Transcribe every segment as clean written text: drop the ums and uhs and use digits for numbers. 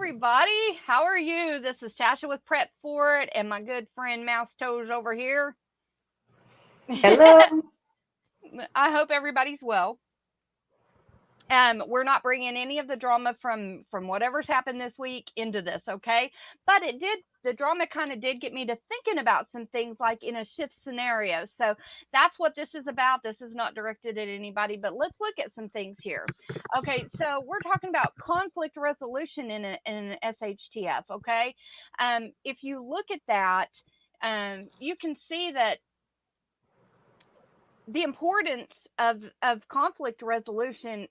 everybody. How are you? This is Tasha with Prep for It and my good friend Mouse Toes over here. Hello. I hope everybody's well. We're not bringing any of the drama from whatever's happened this week into this, okay? But the drama kind of did get me to thinking about some things like in a shift scenario. So that's what this is about. This is not directed at anybody, but let's look at some things here. Okay, so we're talking about conflict resolution in an SHTF, okay? If you look at that, you can see that the importance of conflict resolution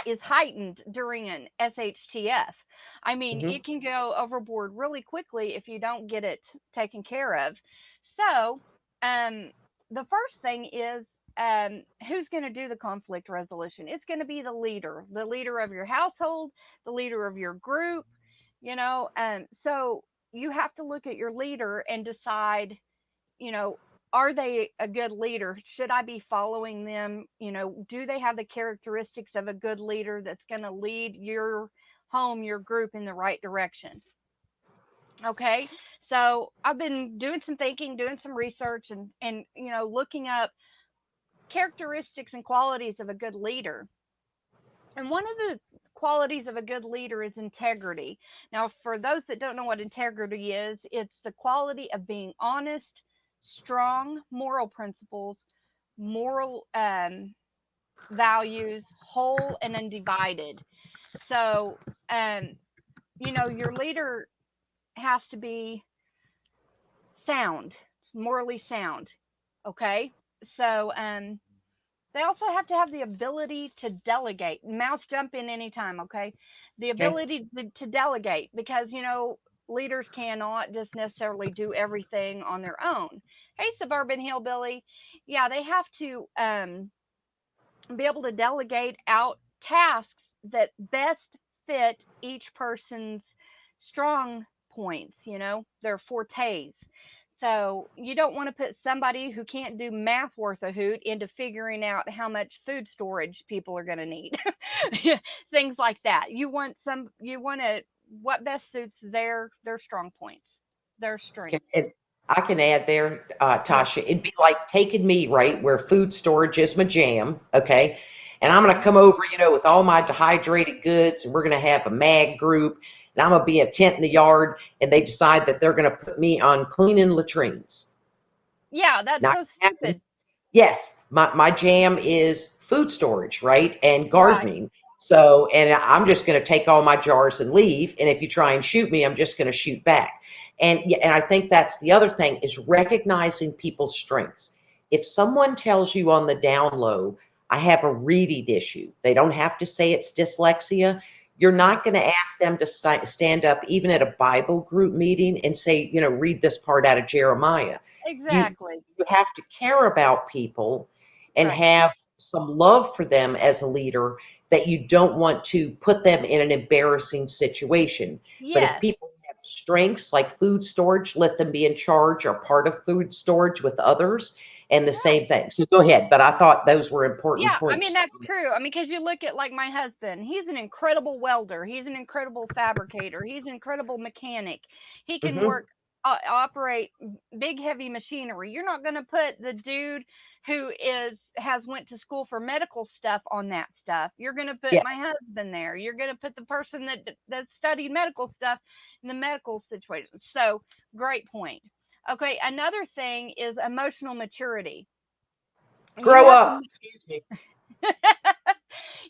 is heightened during an SHTF. I mean, hmm it can go overboard really quickly if you don't get it taken care of. So, um, the first thing is who's going to do the conflict resolution? It's going to be the leader of your household, the leader of your group, so you have to look at your leader and decide, you know, are they a good leader? Should I be following them? Do they have the characteristics of a good leader that's going to lead your home, your group in the right direction? Okay. So I've been doing some thinking, doing some research and looking up characteristics and qualities of a good leader. And one of the qualities of a good leader is integrity. Now, for those that don't know what integrity is, it's the quality of being honest, strong moral principles, moral values, whole and undivided. So, um, your leader has to be sound, morally sound. Okay. So, they also have to have the ability to delegate. Mouse jump in anytime, okay? The Okay. ability to delegate because, leaders cannot just necessarily do everything on their own. Hey, suburban hillbilly. Yeah, they have to be able to delegate out tasks that best fit each person's strong points, their fortes. So you don't want to put somebody who can't do math worth a hoot into figuring out how much food storage people are going to need. Things like that. You want to what best suits their strong points, their Okay. strengths. And I can add there, Yeah. Tasha, it'd be like taking me, right, where food storage is my jam, okay? And I'm going to Mhm. come over, with all my dehydrated goods, and we're going to have a mag group, and I'm going to be a tent in the yard, and they decide that they're going to put me on cleaning latrines. Yeah, that's Not so gonna happen. stupid. Yes, my jam is food storage, right? And Right. gardening. So, and I'm just going to take all my jars and leave. And if you try and shoot me, I'm just going to shoot back. And yeah, and I think that's the other thing is recognizing people's strengths. If someone tells you on the down low, I have a reading issue, they don't have to say it's dyslexia. You're not going to ask them to stand up even at a Bible group meeting and say, read this part out of Jeremiah. You Exactly. you have to care about people and Right. have some love for them as a leader, that you don't want to put them in an embarrassing situation. But if Yes. people have strengths like food storage, let them be in charge or part of food storage with others, and the Right. same thing. So go ahead, but I thought those were important Yeah, I mean points. that's true. I mean, because you look at like my husband, he's an incredible welder. He's an incredible fabricator. He's an incredible mechanic. He can hmm operate big heavy machinery. You're not going to put the dude who has went to school for medical stuff on that stuff. You're going to put my Yes. husband there. You're going to put the person that studied medical stuff in the medical situation. So great point. Okay, another thing is emotional maturity. You Grow have to up. Excuse me.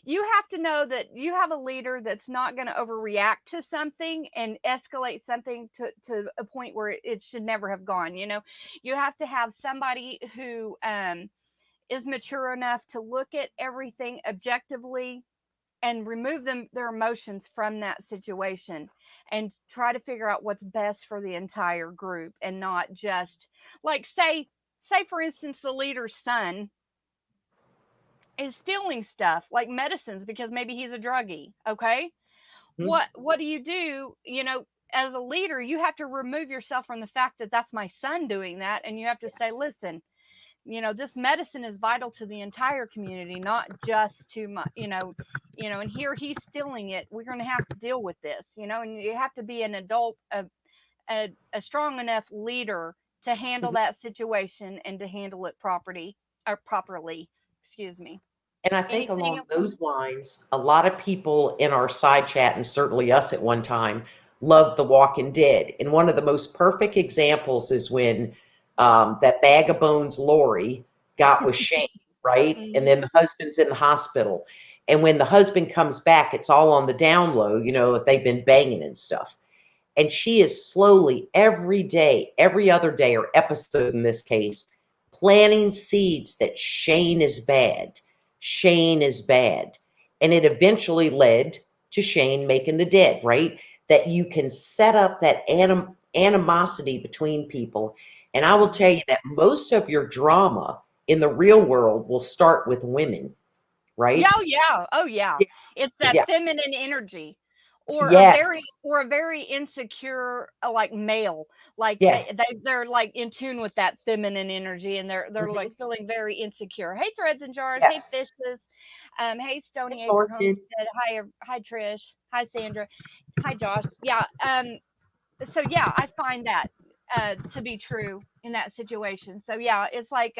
you have to know that you have a leader that's not going to overreact to something and escalate something to a point where it should never have gone. You have to have somebody who is mature enough to look at everything objectively and remove their emotions from that situation and try to figure out what's best for the entire group and not just like say for instance the leader's son is stealing stuff like medicines because maybe he's a druggie, okay? Mhm. What do you do, as a leader, you have to remove yourself from the fact that that's my son doing that and you have to say, Yes. "Listen, this medicine is vital to the entire community, not just to my, and here he's stealing it. We're going to have to deal with this, and you have to be an adult, a strong enough leader to handle Mhm. that situation and to handle it properly. Excuse me. And I think Anything along else? those lines, a lot of people in our side chat, and certainly us at one time, love The Walking Dead. And one of the most perfect examples is when that bag of bones Lori got with Shane, right? And Hmm. then the husband's in the hospital. And when the husband comes back, it's all on the down low, that they've been banging and stuff. And she is slowly every day, every other day or episode in this case, planting seeds that Shane is bad. Shane is bad. And it eventually led to Shane making the dead, right? That you can set up that animosity between people. And I will Hmm. tell you that most of your drama in the real world will start with women, Yeah, right? oh yeah, oh yeah. Yeah. It's that Yeah. feminine energy, or Yes. a very insecure, like male. Like Yes. they're like in tune with that feminine energy, and they're like Mhm. feeling very insecure. Hey, Threads and Jars. Hey, Yes. Fishes. Hey, Hey, Stony Acre Thornton. Homestead. Hi, Trish. Hi, Sandra. Hi, Josh. Yeah. So yeah, I find that to be true in that situation. So yeah, it's like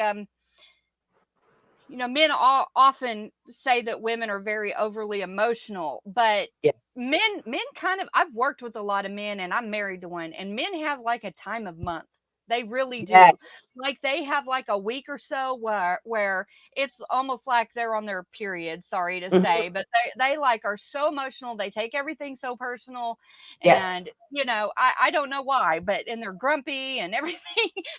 men often say that women are very overly emotional, but Yes. men kind of, I've worked with a lot of men and I'm married to one, and men have like a time of month. They really do. Yes. Like they have like a week or so where it's almost like they're on their period, sorry to Mhm. say, but they like are so emotional, they take everything so personal, Yes. and I don't know why, but and they're grumpy and everything.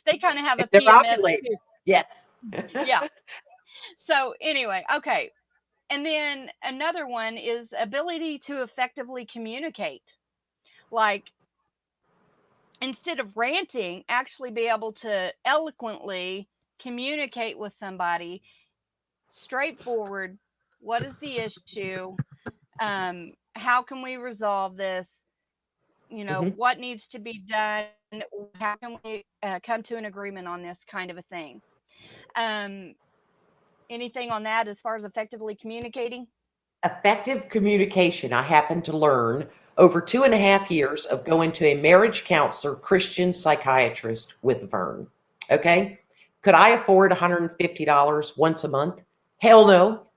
They kind of have If a they're PMS ovulating. too. Yes. Yeah. So anyway, okay. And then another one is ability to effectively communicate. Like instead of ranting, actually be able to eloquently communicate with somebody straightforward. What is the issue? How can we resolve this? Mhm. What needs to be done? How can we come to an agreement on this kind of a thing? Um, Anything on that as far as effectively communicating? Effective communication, I happened to learn over 2.5 years of going to a marriage counselor, Christian psychiatrist with Vern. Okay. Could I afford $150 once a month? Hell no.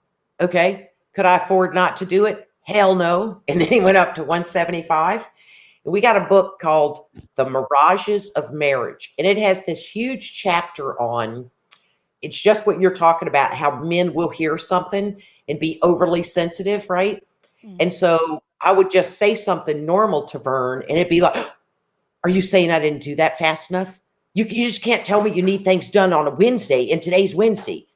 Okay. Could I afford not to do it? Hell no. And then he went up to 175. And we got a book called The Mirages of Marriage. And it has this huge chapter on, it's just what you're talking about, how men will hear something and be overly sensitive, right? And Hmm. so I would just say something normal to Vern, and it'd be like, "Are you saying I didn't do that fast enough? You just can't tell me you need things done on a Wednesday, and today's Wednesday."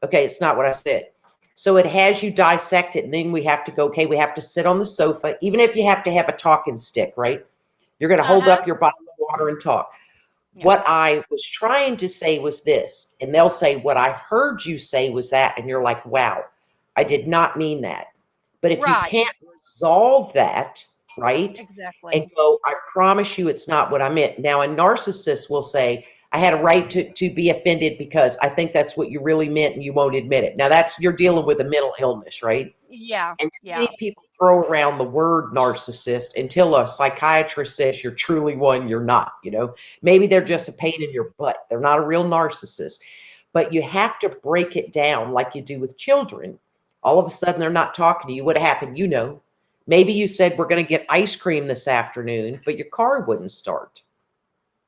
Okay, it's not what I said. So it has you dissect it, and then we have to go, okay, we have to sit on the sofa, even if you have to have a talking stick, right? You're going to hold Uh-huh. up your bottle of water and talk. Yeah. What I was trying to say was this, and they'll say, what I heard you say was that, and you're like, wow, I did not mean that. But if you Right. can't resolve that, right, Exactly. and go, I promise you it's not what I meant. Now, a narcissist will say, I had a right to be offended because I think that's what you really meant and you won't admit it. Now, that's, you're dealing with a mental illness, right? Yeah. And too Yeah. many people throw around the word narcissist until a psychiatrist says you're truly one, you're not. Maybe they're Mhm. just a pain in your butt. They're not a real narcissist. But you have to break it down like you do with children. All of a sudden, they're not talking to you. What happened? Maybe you said, we're going to get ice cream this afternoon, but your car wouldn't start,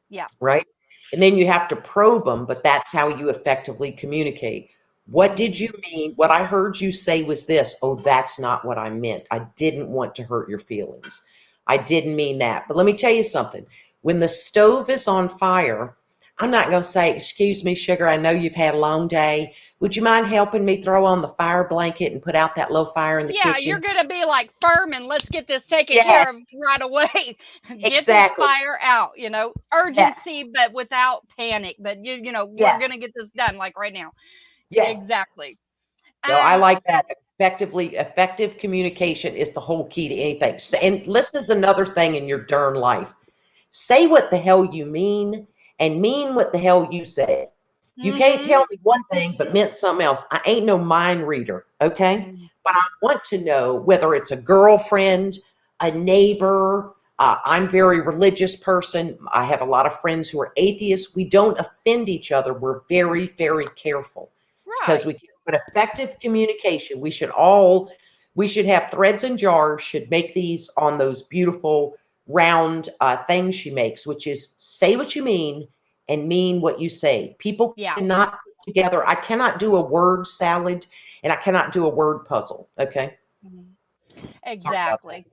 Yeah. right? And then you have to probe them, but that's how you effectively communicate. What did Mhm. you mean? What I heard you say was this. Oh, that's not what I meant. I didn't want to hurt your feelings. I didn't mean that. But let me tell you something. When the stove is on fire, I'm not going to say, excuse me, sugar, I know you've had a long day. Would you mind helping me throw on the fire blanket and put out that low fire in the Yeah, you're kitchen? gonna be like firm and let's get this taken care of Yes, right away. Get this exactly. fire out, urgency, Yes, but without panic. But we're yes, gonna get this done like right now. yes. Exactly. No, I Um, like that. Effective communication is the whole key to anything. yeah. And listen is another thing in your darn life. Say what the hell you mean and mean what the hell you say. You can't Mm-hmm. tell me one thing but meant something else. I ain't no mind reader, okay? Mm. But I want to know whether it's a girlfriend, a neighbor. I'm very religious person. I have a lot of friends who are atheists. We don't offend each other. We're very, very careful because Right. we can. But effective communication. We should have threads and jars. Should make these on those beautiful round things she makes, which is say what you mean and mean what you say. People Yeah. cannot put together. I cannot do a word salad and I cannot do a word puzzle. Okay. Mhm. Sorry about Exactly.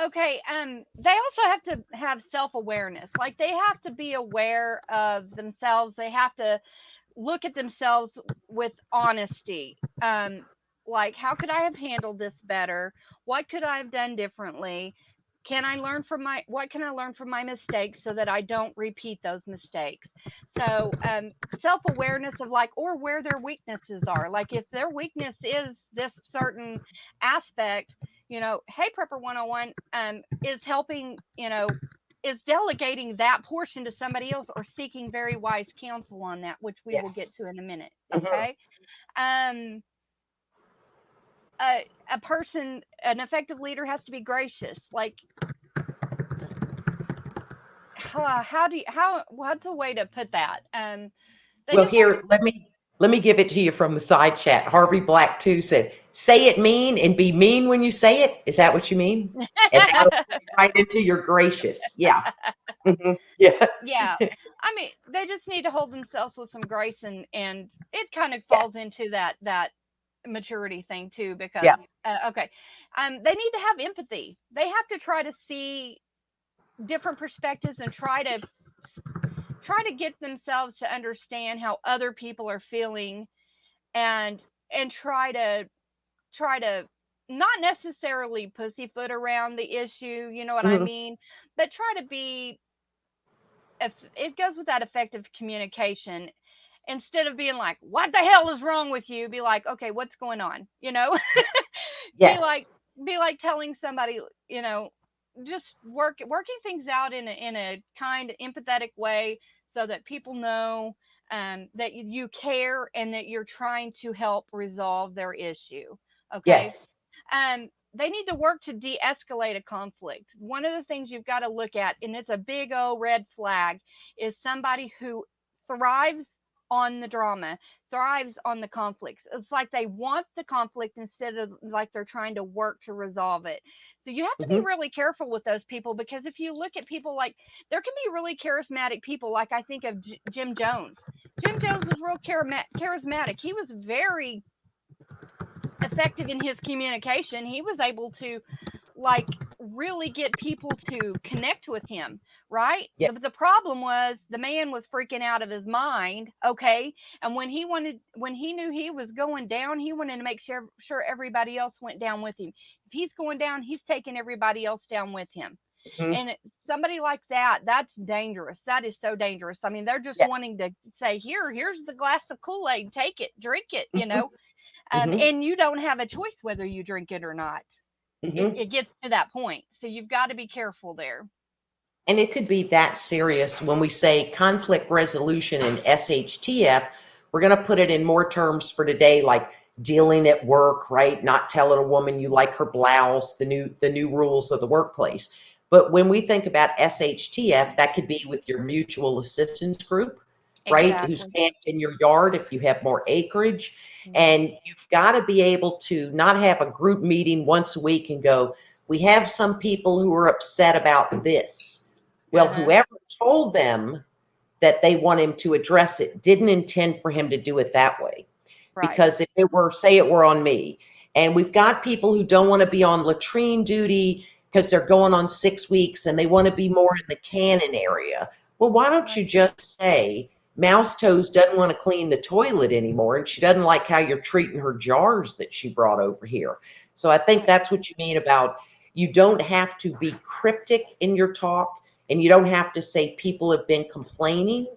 Okay, they also have to have self-awareness. Like they have to be aware of themselves. They have to look at themselves with honesty. Like how could I have handled this better? What could I have done differently? Can I learn from my what can I learn from my mistakes so that I don't repeat those mistakes? So, self-awareness of like or where their weaknesses are. Like if their weakness is this certain aspect, hey Prepper 101 is helping, is delegating that portion to somebody else or seeking very wise counsel on that, which we will get Yes. to in a minute. Mhm. Okay. Um, a person, an effective leader has to be gracious. Like, what's a way to put that? They Well, just have here, let me give it to you from the side chat. Harvey Black 2 said, say it mean and be mean when you say it. Is that what you mean? And that'll to, put you right into your gracious. Yeah. Yeah. yeah. I mean, they just need to hold themselves with some grace and it kind of Yes. falls into that maturity thing too because Yeah. okay, they need to have empathy. They have to try to see different perspectives and try to get themselves to understand how other people are feeling and and try to not necessarily pussyfoot around the issue, you know what I Mhm. mean, but try to be if it goes with that effective communication instead of being like what the hell is wrong with you, be like okay what's going on, be like Yes. be like telling somebody, just working things out in a kind empathetic way so that people know that you care and that you're trying to help resolve their issue. Okay. Yes. They need to work to de-escalate a conflict. One of the things you've got to look at, and it's a big old red flag, is somebody who thrives on the drama, thrives on the conflicts. It's like they want the conflict instead of like they're trying to work to resolve it. So you have to be Hmm. really careful with those people because if you look at people like there can be really charismatic people. Like I think of Jim Jones. Jim Jones was real charismatic. He was very effective in his communication. He was able to like really get people to connect with him, right? Yes. The problem was the man was freaking out of his mind, okay? And when he knew he was going down, he wanted to make sure everybody else went down with him. If he's going down, he's taking everybody else down with him. Hmm. And somebody like that, that's dangerous. That is so dangerous. I mean, they're just Yes. wanting to say, here's the glass of Kool-Aid, take it, drink it, Hmm. Hmm. and you don't have a choice whether you drink it or not. it, Hmm. it gets to that point. So you've got to be careful there. And it could be that serious when we say conflict resolution and SHTF, we're going to put it in more terms for today, like dealing at work, right? Not telling a woman you like her blouse, the new rules of the workplace. But when we think about SHTF, that could be with your mutual assistance group, right? Who's Exactly. camped in your yard if you have more acreage. Mhm. And you've got to be able to not have a group meeting once a week and go, we have some people who are upset about this. Well, Uh-huh. whoever told them that they want him to address it didn't intend for him to do it that way. Right. Because if it were, say it were on me, and we've got people who don't want to be on latrine duty because they're going on 6 weeks and they want to be more in the cannon area. Well, why don't you Right. just say Mouse Toes doesn't want to clean the toilet anymore and she doesn't like how you're treating her jars that she brought over here. So I think Right. that's what you mean about you don't have to be cryptic in your talk and you don't have to say people have been complaining,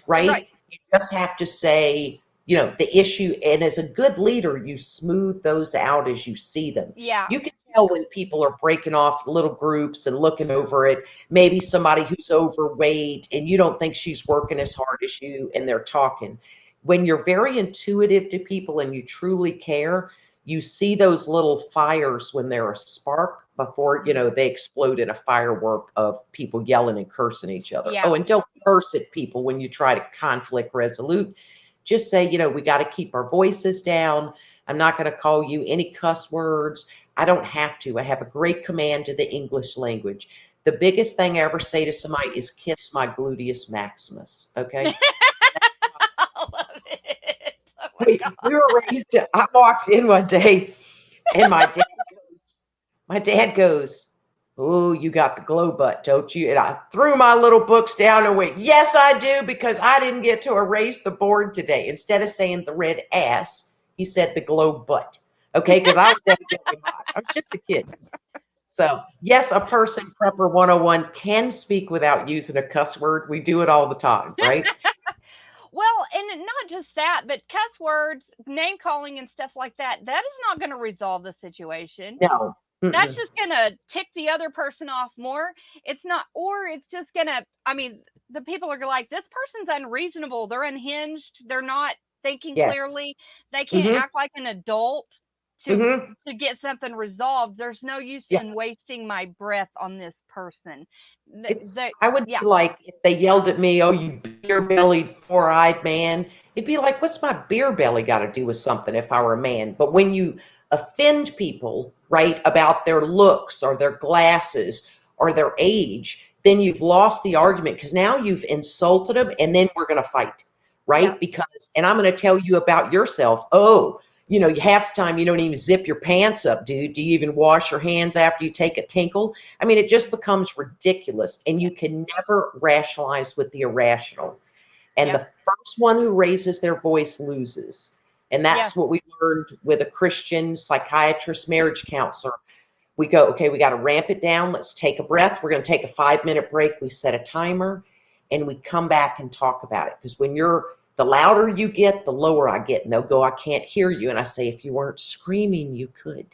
Right. right? You just have to say the issue. And as a good leader, you smooth those out as you see them. Yeah. You can tell when people are breaking off little groups and looking over it. Maybe somebody who's overweight and you don't think she's working as hard as you, and they're talking. When you're very intuitive to people and you truly care, you see those little fires when they're a spark before, they explode in a firework of people yelling and cursing each other. Yeah. Oh, and don't curse at people when you try to conflict resolute. Just say, we got to keep our voices down. I'm not going to call you any cuss words. I don't have to. I have a great command to the English language. The biggest thing I ever say to somebody is kiss my gluteus maximus. Okay. I love it. Oh my We God. were raised. I walked in one day, and my dad goes, "Oh, you got the glow butt, don't you?" And I threw my little books down and went, "Yes, I do," because I didn't get to erase the board today. Instead of saying the red ass, he said the glow butt. Okay, because I was evidently hot. I was just a kid. So, yes, a person, Prepper 101, can speak without using a cuss word. We do it all the time, right? Well, and not just that, but cuss words, name calling, and stuff like that, that is not going to resolve the situation. No. That's Mm-mm. just going to tick the other person off more. It's not, or it's just going to, I mean, the people are like, this person's unreasonable. They're unhinged. They're not thinking Yes. clearly. They can't Mm-hmm. act like an adult to Mm-hmm. to get something resolved. There's no use Yeah. in wasting my breath on this person. It's The I would yeah, be like, if they yelled at me, "Oh, you beer-bellied, four-eyed man," it'd be like, what's my beer belly got to do with something if I were a man? But when you offend people, right, about their looks or their glasses or their age, then you've lost the argument because now you've insulted them, and then we're going to fight, yeah, right? Because, and I'm going to tell you about yourself. Oh, half the time you don't even zip your pants up, dude. Do you even wash your hands after you take a tinkle? I mean, it just becomes ridiculous, and yeah, you can never rationalize with the irrational. And yeah, the first one who raises their voice loses. And yes, that's what we learned with a Christian psychiatrist, marriage counselor. We go, okay, we got to ramp it down. Let's take a breath. We're going to take a 5-minute break. We set a timer and we come back and talk about it. Because the louder you get, the lower I get. And they'll go, "I can't hear you." And I say, "If you weren't screaming, you could."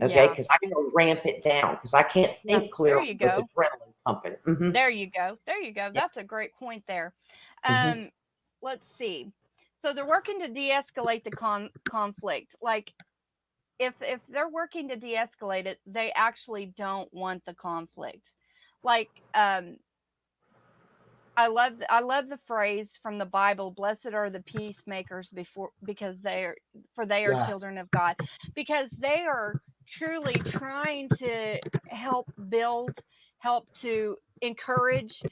Okay, yeah, because I got to ramp it down because I can't yeah. think There clearly you with go. adrenaline pumping. Hmm. There you go. There you go. Yeah. That's a great point there. Hmm. Um, let's see. So they're working to de-escalate the conflict. Like if they're working to de-escalate it, they actually don't want the conflict. Like I love the phrase from the Bible, "Blessed are the peacemakers before because they are Yes. children of God." Because they are truly trying to help build, help to encourage.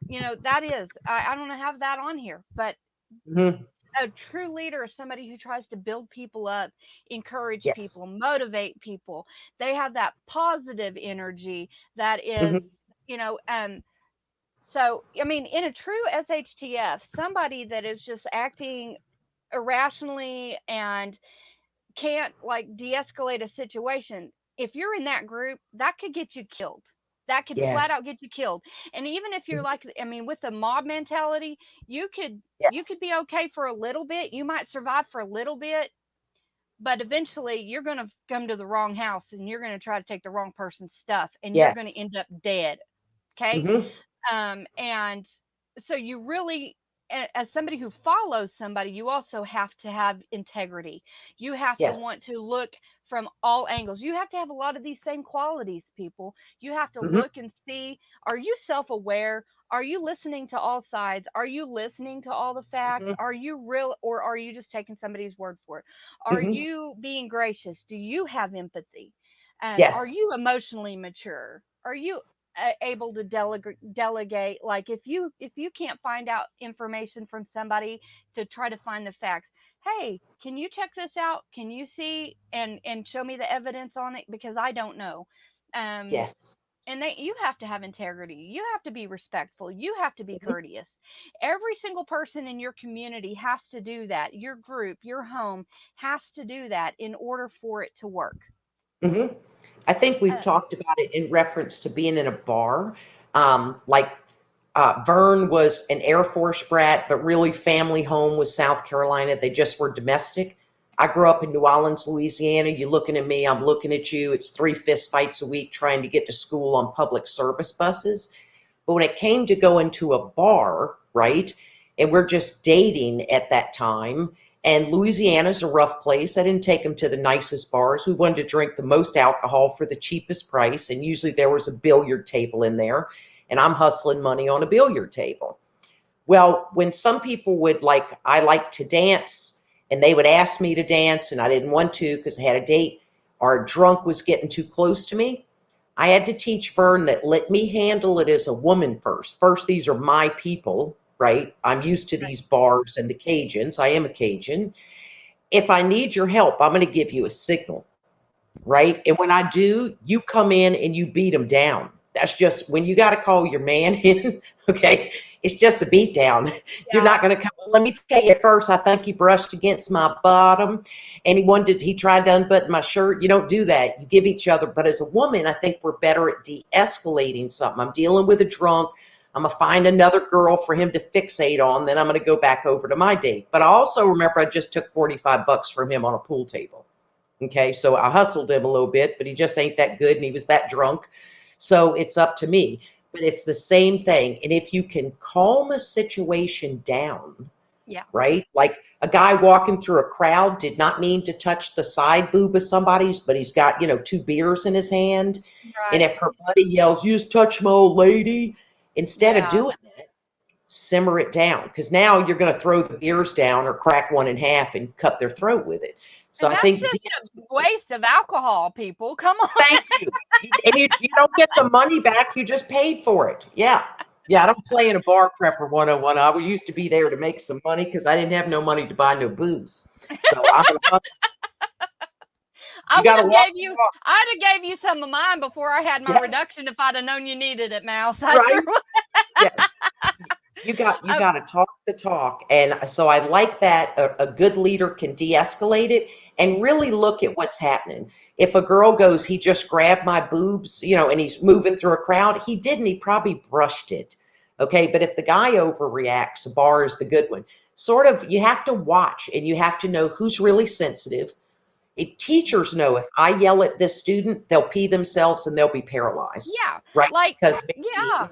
That is, I don't have that on here, but Hmm. a true leader is somebody who tries to build people up, encourage Yes. people, motivate people. They have that positive energy that is, Hmm. you know, um, so, I mean, in a true SHTF, somebody that is just acting irrationally and can't like de-escalate a situation, if you're in that group, that could get you killed. That could flat Yes. out get you killed. And even if you're Mhm. like, I mean, with the mob mentality, you Yes. could be okay for a little bit. You might survive for a little bit, but eventually you're going to come to the wrong house and you're going to try to take the wrong person's stuff and you're going to Yes. end up dead. Okay? Hmm. And so you really, as somebody who follows somebody, you also have to have integrity. You have to Yes. want to look from all angles. You have to have a lot of these same qualities, people. You have to Hmm. look and see, are you self-aware? Are you listening to all sides? Are you listening to all the facts? Hmm. Are you real, or are you just taking somebody's word for it? Are Hmm. you being gracious? Do you have empathy? Are Yes. you emotionally mature? Are you able to delegate? Like if you can't find out information from somebody to try to find the facts, hey, can you check this out? Can you see and show me the evidence on it, because I don't know. um Yes. and you have to have integrity, you have to be respectful, you have to be courteous. Every single person in your community has to do that. Your group, your home, has to do that in order for it to work. Hmm. I think we've uh, talked about it in reference to being in a bar. Like Vern was an Air Force brat, but really family home was South Carolina. They just were domestic. I grew up in New Orleans, Louisiana. You looking at me, I'm looking at you. It's 3 fist fights a week trying to get to school on public service buses. But when it came to going to a bar, right, and we're just dating at that time, and Louisiana's a rough place. I didn't take him to the nicest bars. We wanted to drink the most alcohol for the cheapest price, and usually there was a billiard table in there, and I'm hustling money on a billiard table. Well, when some people would I like to dance, and they would ask me to dance, and I didn't want to because I had a date, or a drunk was getting too close to me, I had to teach Vern that let me handle it as a woman first. First, these are my people, right? I'm used to Right. these bars and the Cajuns. I am a Cajun. If I need your help, I'm going to give you a signal, right? And when I do, you come in and you beat them down. That's just when you got to call your man in. Okay, it's just a beat down. You're Yeah. not going to come. Let me tell you, at first, I think he brushed against my bottom, and he tried to unbutton my shirt. You don't do that. You give each other. But as a woman, I think we're better at de-escalating something. I'm dealing with a drunk. I'm gonna find another girl for him to fixate on. Then I'm gonna go back over to my date. But I also remember I just took $45 from him on a pool table. Okay, so I hustled him a little bit, but he just ain't that good and he was that drunk. So it's up to me. But it's the same thing. And if you can calm a situation down, Yeah. right? Like a guy walking through a crowd did not mean to touch the side boob of somebody's, but he's got, 2 beers in his hand. And Right. if her buddy yells, "You just touch my old lady," instead of Yeah. doing that, simmer it down, because now you're going to throw the beers down or crack one in half and cut their throat with it. So And I that's think just a waste of alcohol, people. Come on. thank you. And you don't get the money back. You just paid for it. Yeah. Yeah. I don't play in a bar prepper 101. I used to be there to make some money because I didn't have no money to buy no booze. So I'm going to hustle. I You would got to have walk gave the you walk. I'd have gave you some of mine before I had my Yeah. reduction if I'd have known you needed it, Mouse. I sure Right. would. Yeah. You Oh, got to talk the talk, and so I like that a good leader can de-escalate it and really look at what's happening. If a girl goes, "He just grabbed my boobs," and he's moving through a crowd, he didn't. He probably brushed it. Okay, but if the guy overreacts, a bar is the good one. Sort of, you have to watch, and you have to know who's really sensitive. If teachers know, if I yell at this student, they'll pee themselves and they'll be paralyzed, yeah. right? Like, Because maybe, yeah.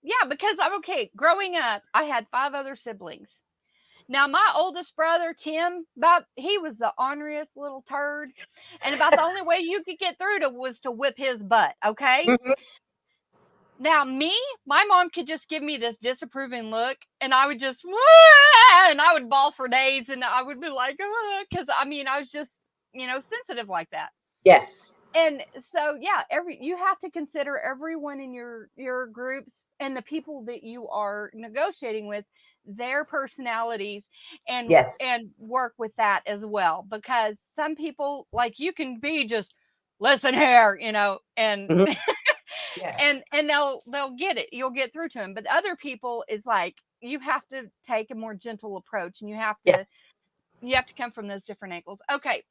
Yeah, because I'm okay. Growing up, I had 5 other siblings. Now, my oldest brother, Tim, he was the orneriest little turd, and about the only way you could get through to was to whip his butt, okay? Mhm. Now, my mom could just give me this disapproving look, and I would just, "Wah!" and I would bawl for days, and I would be like, because I mean, I was just, sensitive like that. Yes. And so, yeah, you have to consider everyone in your groups and the people that you are negotiating with, their personalities, Yes. and work with that as well, because some people, like, you can be just, "Listen here," and Mhm. Yes. and they'll get it. You'll get through to them. But other people is like, you have to take a more gentle approach, and Yes. you have to come from those different angles. Okay.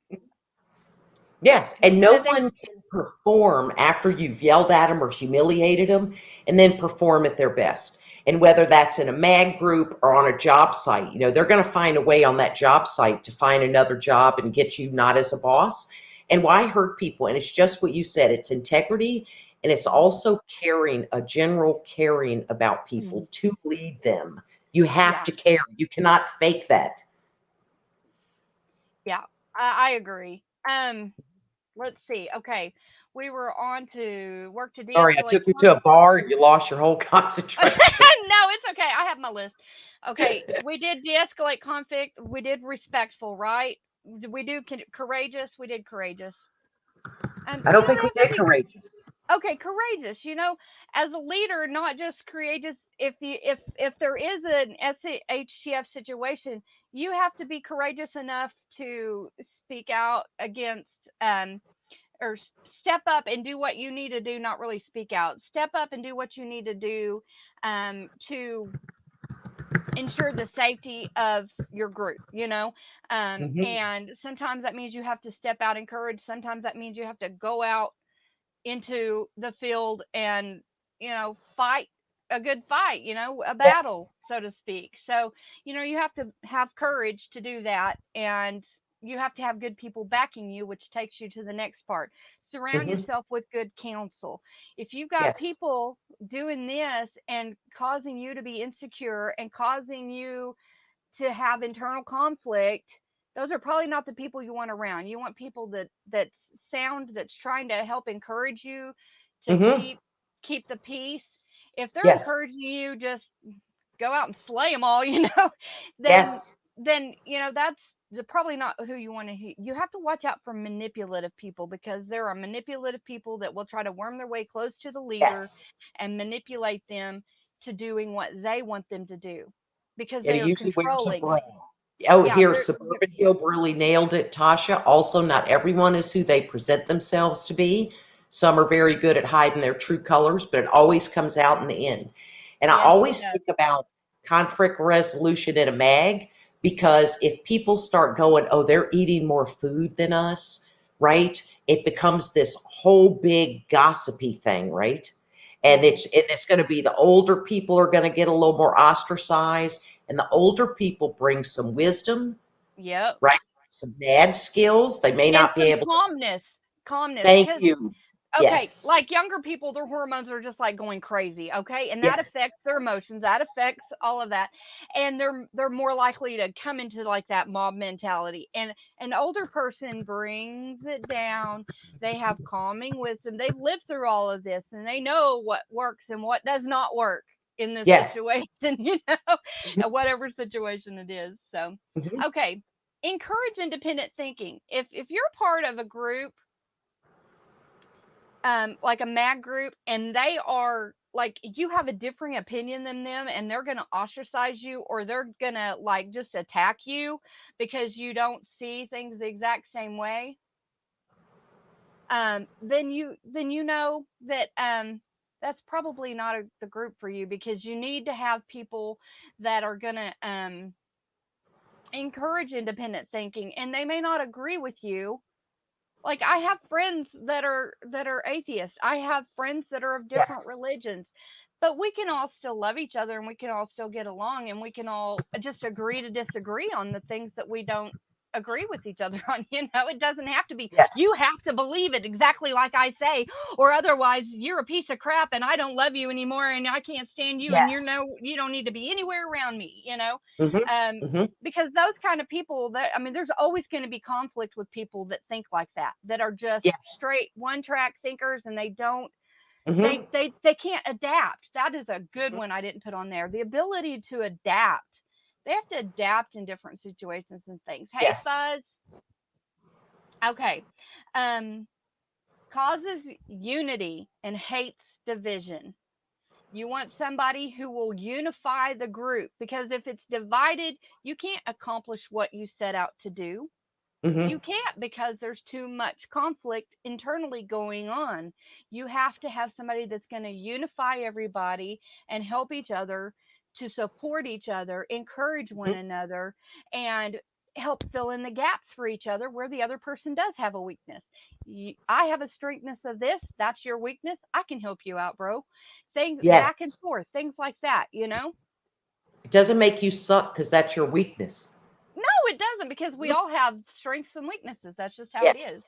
Yes. You And no said they one can perform after you've yelled at them or humiliated them and then perform at their best. And whether that's in a mag group or on a job site, they're going to find a way on that job site to find another job and get you not as a boss. And why hurt people? And it's just what you said, it's integrity. And it's also caring, a general caring about people Mhm. to lead them. You have Yeah. to care. You cannot fake that. Yeah, I agree. Let's see. Okay, we were on to work to Sorry, I de-escalate took you to a conflict. bar and you lost your whole No, concentration. it's okay. I have my list. Okay, we did de-escalate conflict. We did respectful, right? Did we do courageous? We did courageous. I don't think we They have did to be courageous. okay. Courageous. As a leader, not just courageous. If there is an SHTF situation, you have to be courageous enough to speak out against or step up and do what you need to do, not really speak out. Step up and do what you need to do to ensure the safety of your group, Mhm. and sometimes that means you have to step out in courage. Sometimes that means you have to go out into the field and fight. a good fight, you know, a Yes. battle, so to speak. So, you know, you have to have courage to do that, and you have to have good people backing you, which takes you to the next part. Surround Hmm. yourself with good counsel. If you've got Yes. people doing this and causing you to be insecure and causing you to have internal conflict, those are probably not the people you want around. You want people that's trying to help encourage you to Hmm. keep the peace. If they're Yes. encouraging you just go out and slay them all, you know, then Yes. you know that's probably not who you want to. You have to watch out for manipulative people, because there are manipulative people that will try to worm their way close to the leader Yes. and manipulate them to doing what they want them to do, because And they it are usually wears a controlling. bra. Oh, Yeah, here, they're Suburban Hill really nailed it, Tasha. Also, not everyone is who they present themselves to be. Some are very good at hiding their true colors, but it always comes out in the end. And I yes, it always does. think about conflict resolution in a mag, because if people start going, oh, they're eating more food than us, right? It becomes this whole big gossipy thing, right? And Hmm. it's going to be the older people are going to get a little more ostracized, and the older people bring some wisdom, Yep. right? Some bad skills. They may And not be some able to. calmness, Thank because you. okay, Yes. like younger people, their hormones are just like going crazy, okay? And that Yes. affects their emotions, that affects all of that. And they're more likely to come into like that mob mentality. And an older person brings it down. They have calming wisdom. They've lived through all of this, and they know what works and what does not work in this Yes. situation, you know, Mhm. whatever situation it is. So, Mhm. okay, encourage independent thinking. If you're part of a group, like a mag group, and they are like, you have a differing opinion than them, and they're going to ostracize you, or they're going to like just attack you because you don't see things the exact same way, then you know that that's probably not the group for you, because you need to have people that are going to encourage independent thinking, and they may not agree with you. Like, I have friends that are atheists. I have friends that are of different Yes. religions. But we can all still love each other, and we can all still get along, and we can all just agree to disagree on the things that we don't agree with each other on. You know, it doesn't have to be Yes. you have to believe it exactly like I say, or otherwise you're a piece of crap and I don't love you anymore and I can't stand you, and Yes. you don't need to be anywhere around me, you know. Hmm. Um Hmm. because those kind of people, that I mean, there's always going to be conflict with people that think like that are just Yes. straight one track thinkers, and they don't Hmm. they can't adapt. That is a good one I didn't put on there. The ability to adapt. They have to adapt in different situations and things. Hey, Yes. Fuzz. Okay. Um, causes unity and hates division. You want somebody who will unify the group, because if it's divided, you can't accomplish what you set out to do. Hmm. You can't, because there's too much conflict internally going on. You have to have somebody that's going to unify everybody and help each other, to support each other, encourage one Hmm. another, and help fill in the gaps for each other where the other person does have a weakness. I have a strengthness of this, that's your weakness. I can help you out, bro. Things back and Yes. forth, things like that, you know? It doesn't make you suck because that's your weakness. No, it doesn't, because we all have strengths and weaknesses. That's just how it is.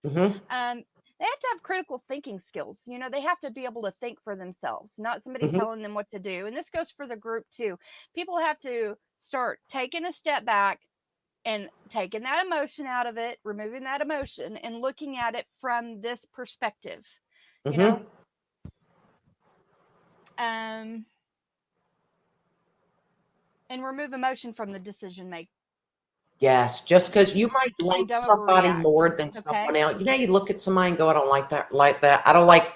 Yes. Hmm. Um, they have to have critical thinking skills. You know, they have to be able to think for themselves, not somebody Hmm. telling them what to do. And this goes for the group too. People have to start taking a step back and taking that emotion out of it, removing that emotion, and looking at it from this perspective. You know, Hmm. um, and remove emotion from the decision making, Yes, just because you might and like don't somebody overreact. more than someone Okay. else. You know, you look at somebody and go, I don't like that, like that. I don't like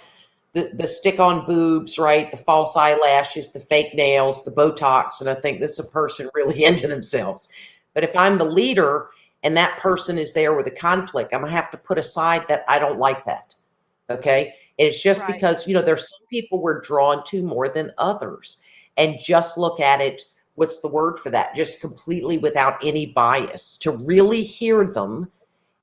the stick on boobs, right? The false eyelashes, the fake nails, the Botox, and I think this is a person really into themselves. But if I'm the leader and that person is there with a conflict, I'm gonna have to put aside that I don't like that. Okay. And it's just Right. because, there's some people we're drawn to more than others. And just look at it, what's the word for that? Just completely without any bias. To really hear them,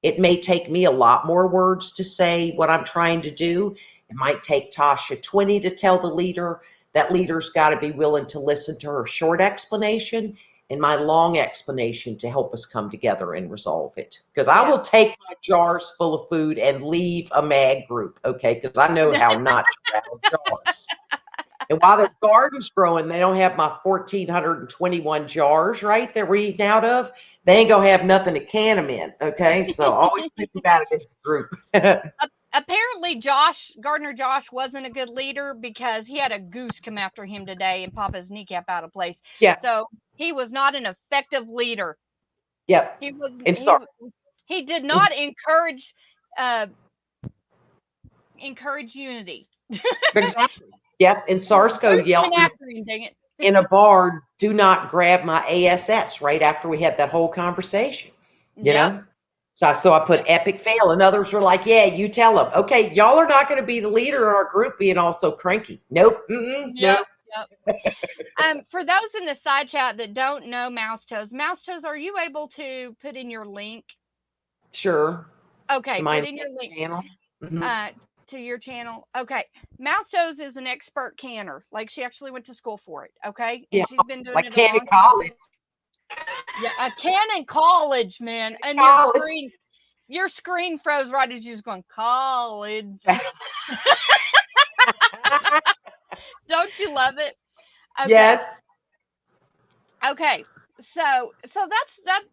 it may take me a lot more words to say what I'm trying to do. It might take Tasha 20 to tell the leader that leader's got to be willing to listen to her short explanation and my long explanation to help us come together and resolve it. Because I will take my jars full of food and leave a mag group, okay? Because I know how not to rattle jars. And while their garden's growing, they don't have my 1,421 jars, right, that we're eating out of. They ain't going to have nothing to can them in, okay? So always think about it as a group. Apparently, Gardner Josh wasn't a good leader because he had a goose come after him today and pop his kneecap out of place. Yeah. So he was not an effective leader. Yep. He did not encourage unity. Exactly. Yep. And Sarsko yelled in a bar, "Do not grab my ASS," right after we had that whole conversation. You know? So I put epic fail, and others were like, "Yeah, you tell them." Okay, y'all are not going to be the leader in our group being also cranky. Nope. Nope. For those in the side chat that don't know Mouse Toes, are you able to put in your link? Sure. Okay, put in your link channel. To your channel. Okay, Mouse Toes is an expert canner. Like, she actually went to school for it. Okay, and she's been doing it a long time. College. Yeah, a can in college, man. And your screen froze right as you was going college. Don't you love it? Okay. Yes. Okay, so that's that.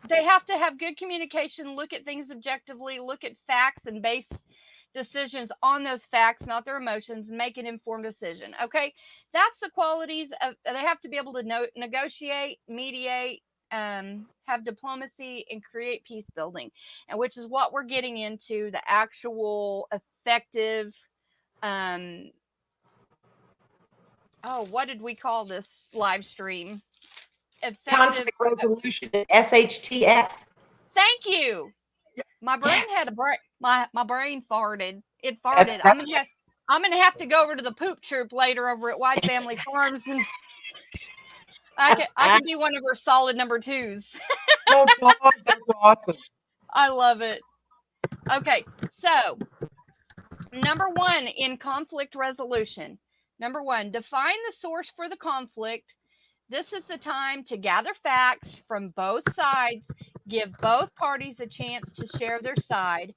They have to have good communication, look at things objectively, look at facts, and base decisions on those facts, not their emotions, and make an informed decision. Okay, that's the qualities of. They have to be able to negotiate, mediate, have diplomacy, and create peace building, and which is what we're getting into, the actual effective. What did we call this live stream? Conflict resolution, SHTF. Thank you. My brain had a break. My brain farted. It farted. I'm gonna have to go over to the poop troop later over at White Family Farms, and I can be one of her solid number 2s. Oh God, that's awesome. I love it. Okay, so number 1 in conflict resolution. Number 1, define the source for the conflict. This is the time to gather facts from both sides, give both parties a chance to share their side.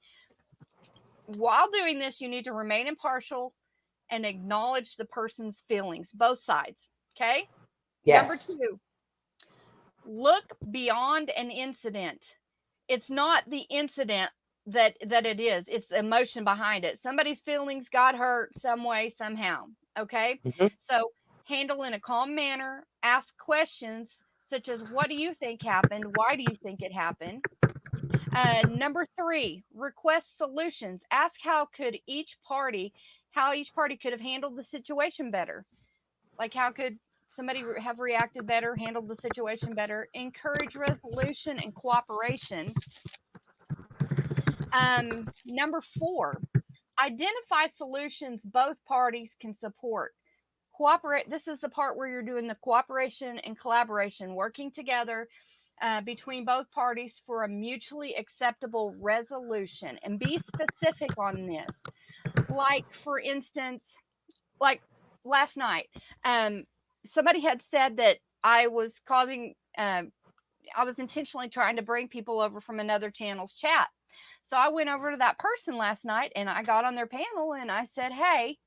While doing this, you need to remain impartial and acknowledge the person's feelings, both sides. Okay? Yes. Number 2, look beyond an incident. It's not the incident that it is. It's the emotion behind it. Somebody's feelings got hurt some way, somehow. Okay? So handle in a calm manner, ask questions such as, what do you think happened? Why do you think it happened? Number 3, request solutions. Ask how each party could have handled the situation better. Like, how could somebody have reacted better, handled the situation better? Encourage resolution and cooperation. Number 4, identify solutions both parties can support. Cooperate. This is the part where you're doing the cooperation and collaboration, working together between both parties for a mutually acceptable resolution, and be specific on this. Like, for instance, like last night, somebody had said that I was intentionally trying to bring people over from another channel's chat. So I went over to that person last night and I got on their panel and I said, hey,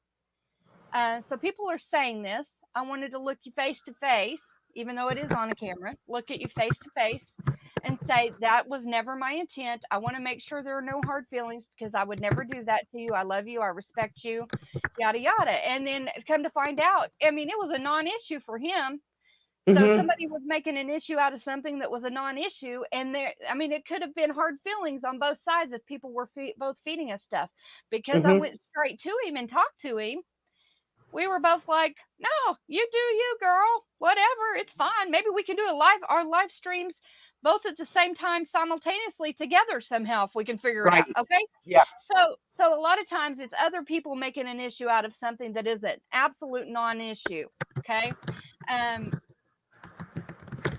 so people are saying this. I wanted to look you face to face, even though it is on a camera, look at you face to face and say, that was never my intent. I want to make sure there are no hard feelings, because I would never do that to you. I love you. I respect you, yada, yada. And then come to find out, I mean, it was a non-issue for him. So somebody was making an issue out of something that was a non-issue. And it could have been hard feelings on both sides if people were both feeding us stuff. Because I went straight to him and talked to him. We were both like, no, you do you, girl. Whatever, it's fine. Maybe we can do our live streams both at the same time simultaneously together somehow, if we can figure it out. Okay? Yeah. So a lot of times it's other people making an issue out of something that is an absolute non-issue. Okay?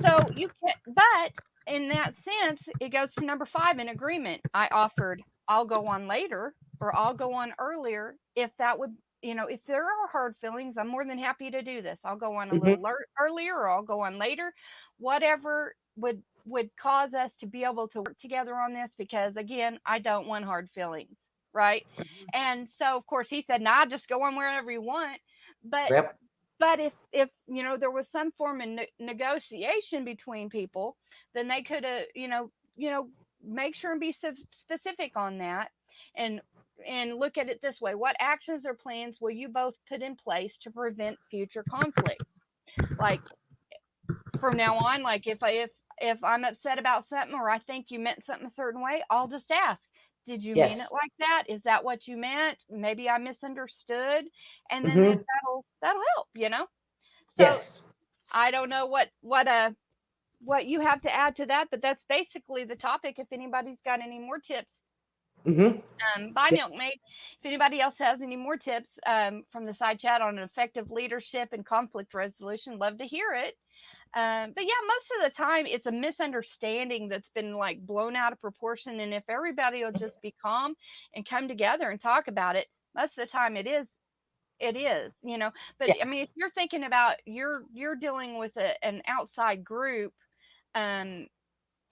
So you can, but in that sense, it goes to number 5 in agreement. I offered, I'll go on later or I'll go on earlier if if there are hard feelings, I'm more than happy to do this. I'll go on a Hmm. little earlier, or I'll go on later, whatever would cause us to be able to work together on this, because again, I don't want hard feelings, right? And so of course he said, nah, just go on wherever you want. But Yep. if there was some form of negotiation between people, then they could have, make sure and be specific on that, and look at it this way: what actions or plans will you both put in place to prevent future conflict? Like, from now on, like, if I'm upset about something, or I think you meant something a certain way, I'll just ask, did you mean it Yes. like that? Is that what you meant? Maybe I misunderstood. And then Hmm. that'll help. So Yes. I don't know what you have to add to that, but that's basically the topic. If anybody's got any more tips, Hmm. by Milkmaid. If anybody else has any more tips, from the side chat on effective leadership and conflict resolution, love to hear it. But yeah, most of the time it's a misunderstanding that's been like blown out of proportion. And if everybody will just be calm and come together and talk about it, most of the time it is. But I mean, if Yes. you're thinking about you're dealing with an outside group, um,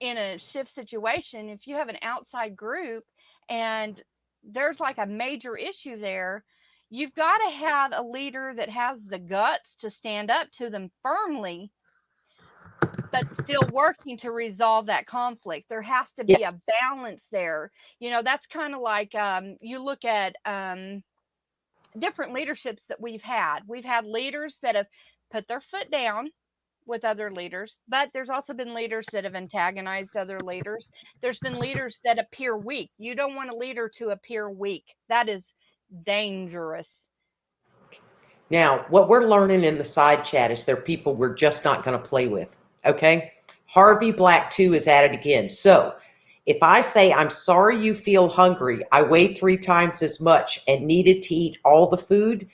in a shift situation, if you have an outside group and there's like a major issue there, you've got to have a leader that has the guts to stand up to them firmly, but still working to resolve that conflict. There has to be Yes. a balance there. That's kind of like, you look at, different leaderships that we've had. We've had leaders that have put their foot down with other leaders, but there's also been leaders that have antagonized other leaders. There's been leaders that appear weak. You don't want a leader to appear weak. That is dangerous. Now, what we're learning in the side chat is there are people we're just not going to play with. Okay. Harvey Black 2 is at it again. So if I say, I'm sorry you feel hungry, I weighed 3 times as much and needed to eat all the food,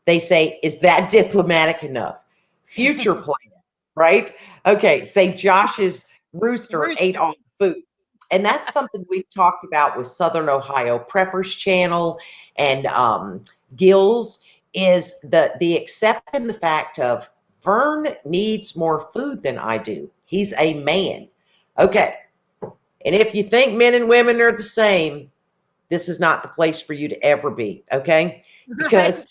they say, is that diplomatic enough? Future plan, right? Okay. Say Josh's rooster ate Rooster. all the food. And that's something we've talked about with Southern Ohio Prepper'S channel and Gills, is the accepting the fact of Vern needs more food than I do. He's a man. Okay. And if you think men and women are the same, this is not the place for you to ever be. Okay. Right? Because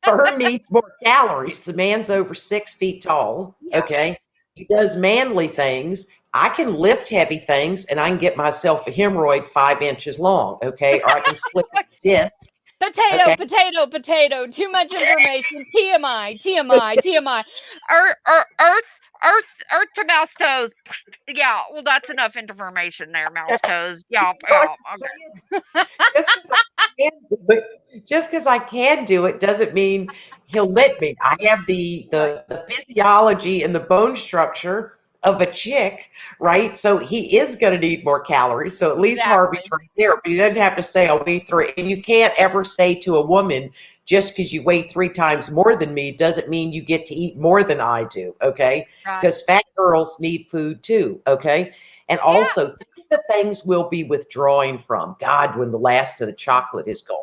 Vern needs more calories. The man's over 6 feet tall. Yeah. Okay. He does manly things. I can lift heavy things and I can get myself a hemorrhoid 5 inches long. Okay. Or I can slip a disc. Potato, Okay. potato, potato. Too much information. TMI, TMI, TMI. Earth, Earth, Earth to mouse toes. Yeah, well, that's enough information there, mouse toes. Yeah, Like yeah, I okay. just because I can do it, just because I can do it doesn't mean he'll let me. I have the, Right. the the physiology and the bone structure of a chick, right? So he is going to need more calories. So at least Harvey's Exactly. right there, but he doesn't have to say I'll weigh three. And you can't ever say to a woman, just because you weigh 3 times more than me doesn't mean you get to eat more than I do. Okay, Right. because fat girls need food too. Okay. And Yeah. also, think of the things we'll be withdrawing from. God, when the last of the chocolate is gone,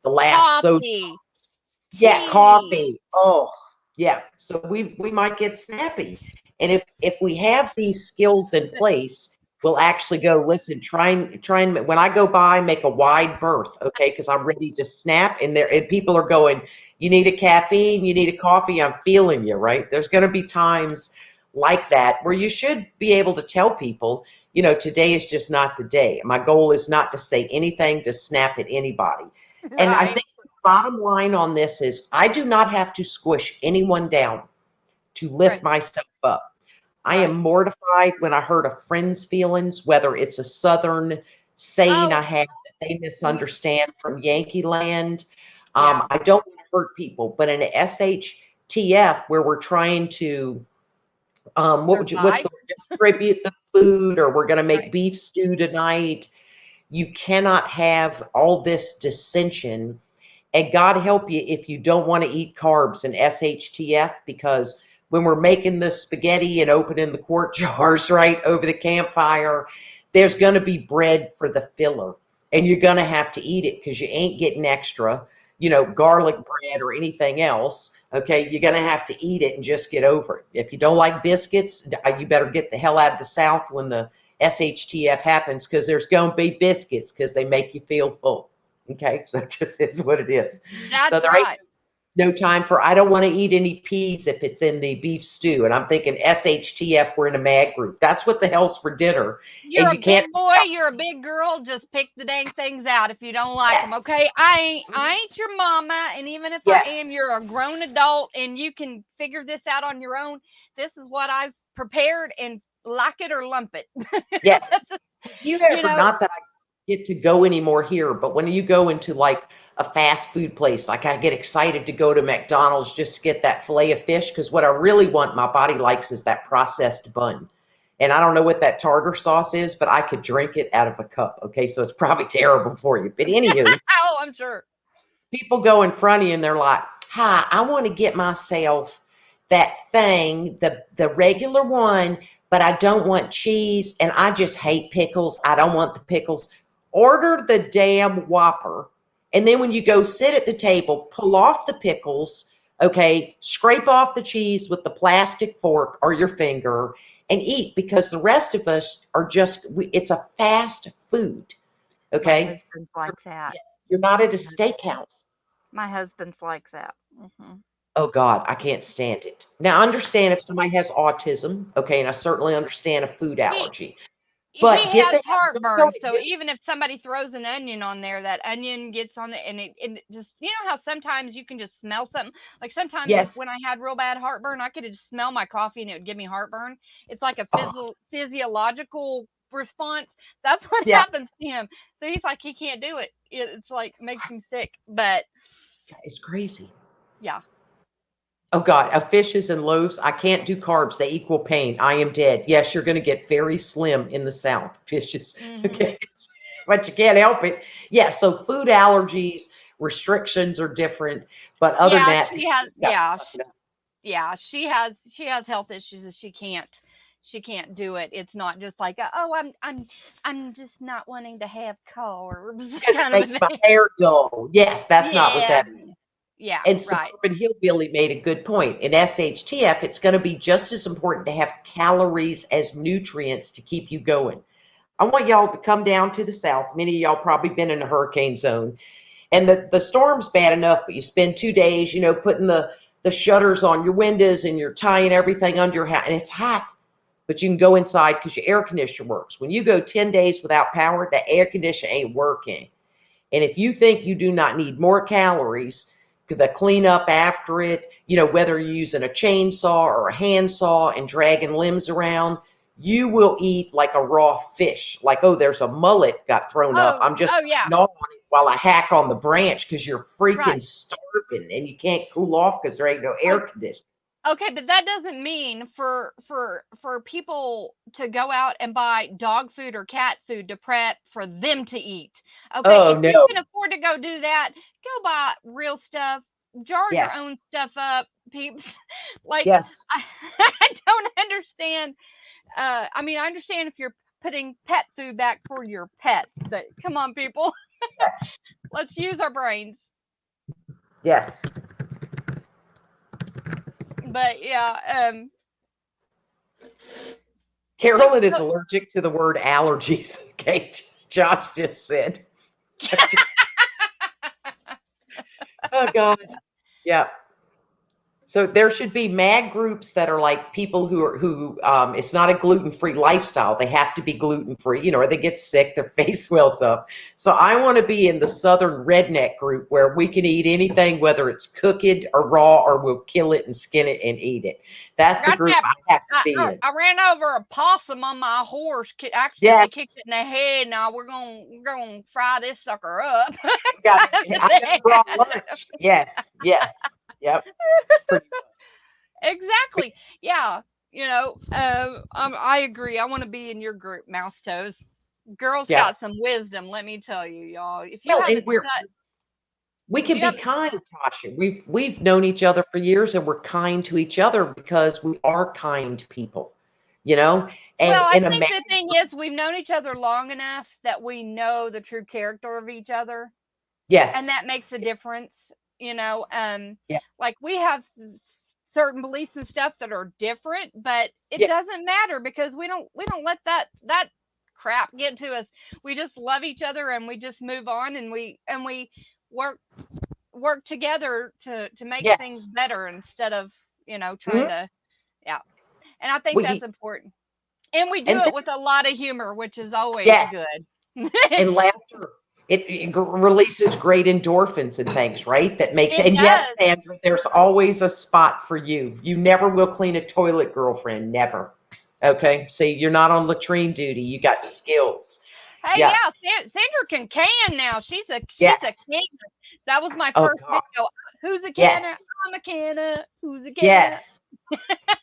the last so Coffee, yeah, tea. coffee. Oh, yeah. So we might get snappy, and if we have these skills in place, we'll actually go listen. Try and when I go by, make a wide berth, okay? Because I'm ready to snap, and there and people are going. You need a caffeine. You need a coffee. I'm feeling you, right? There's going to be times like that where you should be able to tell people, today is just not the day. My goal is not to say anything to snap at anybody. And I Right. think the bottom line on this is I do not have to squish anyone down to lift Right. myself up. I am Right. mortified when I hurt a friend's feelings, whether it's a Southern saying I Oh, have that they mhm. misunderstand from Yankee Land. Yeah. I don't want to hurt people, but in an SHTF where we're trying to what's Survive. the word, distribute the food, or we're going to make Right. beef stew tonight, you cannot have all this dissension. And God help you if you don't want to eat carbs in SHTF, because when we're making the spaghetti and opening the quart jars right over the campfire, there's going to be bread for the filler. And you're going to have to eat it because you ain't getting extra. garlic bread or anything else, okay, you're going to have to eat it and just get over it. If you don't like biscuits, you better get the hell out of the South when the SHTF happens, because there's going to be biscuits because they make you feel full. Okay, so it just is what it is. So That's there ain't right. no time for, I don't want to eat any peas if it's in the beef stew. And I'm thinking SHTF, we're in a mad group. That's what the hell's for dinner. You're And a you can't. big boy, you're a big girl, just pick the dang things out if you don't like them, Yes. okay? I ain't your mama, and even if I am, Yes. you're a grown adult and you can figure this out on your own. This is what I've prepared, and like it or lump it. Yes. You You ever, know, not that I get to go anymore here, but when you go into like a fast food place, like I get excited to go to McDonald's just to get that fillet of fish, because what I really want, my body likes, is that processed bun. And I don't know what that tartar sauce is, but I could drink it out of a cup. Okay, so it's probably terrible for you. But anywho, oh, I'm sure. people go in front of you and they're like, hi, I want to get myself that thing, the regular one, but I don't want cheese and I just hate pickles. I don't want the pickles. Order the damn Whopper. And then when you go sit at the table, pull off the pickles, okay, scrape off the cheese with the plastic fork or your finger and eat, because the rest of us are just, it's a fast food, My okay? husband's like that. You're not at a steakhouse. My husband's like that. Oh God, I can't stand it. Now, I understand if somebody has autism, okay, and I certainly understand a food He allergy. he But get has the hell, don't go heartburn, to so get, even if somebody throws an onion on there, that onion gets on it, and it just, how sometimes you can just smell something. Like sometimes if yes. when I had real bad heartburn, I could just smell my coffee and it would give me heartburn. It's like a Oh, physiological response. That's what yeah, happens to him. So he's like he can't do it. It's like makes him sick. But it's crazy. yeah. Oh God, fishes and loaves. I can't do carbs. They equal pain. I am dead. Yes, you're going to get very slim in the South. Fishes. Hmm. Okay. But you can't help it. Yeah. So food allergies, restrictions are different. But other than Yeah, that, she people has just got yeah, fucking up. yeah, she has health issues and she can't do it. It's not just like, oh, I'm just not wanting to have carbs Because it kind of a makes my thing. hair dull. Yes, that's not what Yeah, that is. yeah, And right. Suburban Hillbilly made a good point. In SHTF, it's going to be just as important to have calories as nutrients to keep you going. I want y'all to come down to the South. Many of y'all probably been in a hurricane zone, and the storm's bad enough, but you spend 2 days, putting the shutters on your windows and you're tying everything under your house, and it's hot. But you can go inside because your air conditioner works. When you go 10 days without power, the air conditioner ain't working. And if you think you do not need more calories, the cleanup after it, whether you're using a chainsaw or a handsaw and dragging limbs around, you will eat like a raw fish. Like, oh, there's a mullet got thrown up. Oh, I'm just oh going to yeah, gnaw on it while I hack on the branch, because you're right. freaking starving and you can't cool off because there ain't no air conditioning. Okay, but that doesn't mean for people to go out and buy dog food or cat food to prep for them to eat. Okay, Oh, if you no. can afford to go do that, go buy real stuff, jar your Yes. own stuff up, peeps. Like Yes. I, I don't understand. I mean, I understand if you're putting pet food back for your pets, but come on, people, Yes. let's use our brains. Yes. But yeah, let's Carolyn is go. allergic to the word allergies. Okay. Josh just said. Oh, God. Yeah. So there should be mag groups that are like people who it's not a gluten-free lifestyle. They have to be gluten-free, or they get sick, their face swells up. So I want to be in the Southern redneck group where we can eat anything, whether it's cooked or raw, or we'll kill it and skin it and eat it. That's the Got group that. I have to I, be I, in. I ran over a possum on my horse. Accidentally kicked Yes. it in the head. Now we're gonna fry this sucker up. Got Kind of I got thing. brought lunch. Yes. Yes. Yep. Pretty much. Exactly. Yeah. I agree. I want to be in your group, Mouse Toes. Girls Yeah. got some wisdom. Let me tell you, y'all. If you Well, and haven't, we if can you be haven't, kind, Tasha. We've known each other for years, and we're kind to each other because we are kind people, you know. And well, I in a think man, the thing is, we've known each other long enough that we know the true character of each other, and yes, that makes a difference. Yeah. Like we have certain beliefs and stuff that are different, but it Yes. doesn't matter because we don't let that crap get to us. We just love each other and we just move on, and we work work together to make things Yes. better instead of trying Mhm. to, yeah. And I think that's We important. And we do and it then, with a lot of humor, which is always yes. good. And laughter, it releases great endorphins and things, right? That makes, It and yes, does. Sandra, there's always a spot for you. You never will clean a toilet, girlfriend, never. Okay, see, you're not on latrine duty. You got skills. Hey, Yeah. yeah, Sandra can now. She's a Yes. can. That was my Oh first God. video. Who's a Yes. canner? I'm a canner. Who's a canner? Yes.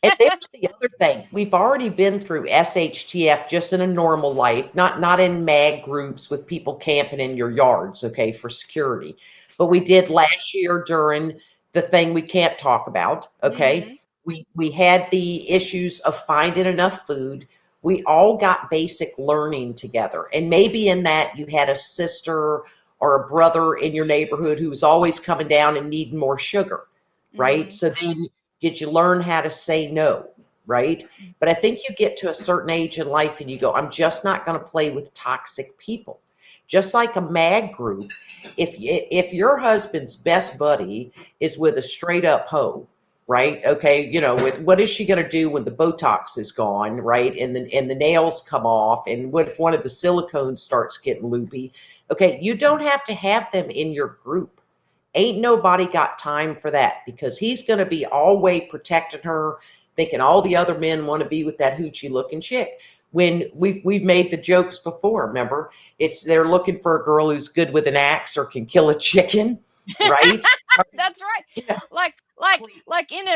And there's the other thing. We've already been through SHTF just in a normal life, not in mag groups with people camping in your yards, okay, for security. But we did last year during the thing we can't talk about, okay? Mhm. We had the issues of finding enough food. We all got basic learning together. And maybe in that you had a sister or a brother in your neighborhood who was always coming down and needing more sugar, right? Mhm. So then did you learn how to say no? Right. But I think you get to a certain age in life and you go, I'm just not going to play with toxic people. Just like a mag group, if your husband's best buddy is with a straight up hoe, right? Okay, with what is she going to do when the Botox is gone, right? And the nails come off, and what if one of the silicones starts getting loopy? Okay, you don't have to have them in your group. Ain't nobody got time for that because he's going to be always protecting her, thinking all the other men want to be with that hoochie looking chick. When we've made the jokes before, remember? It's they're looking for a girl who's good with an axe or can kill a chicken, right? That's right. You know, Like in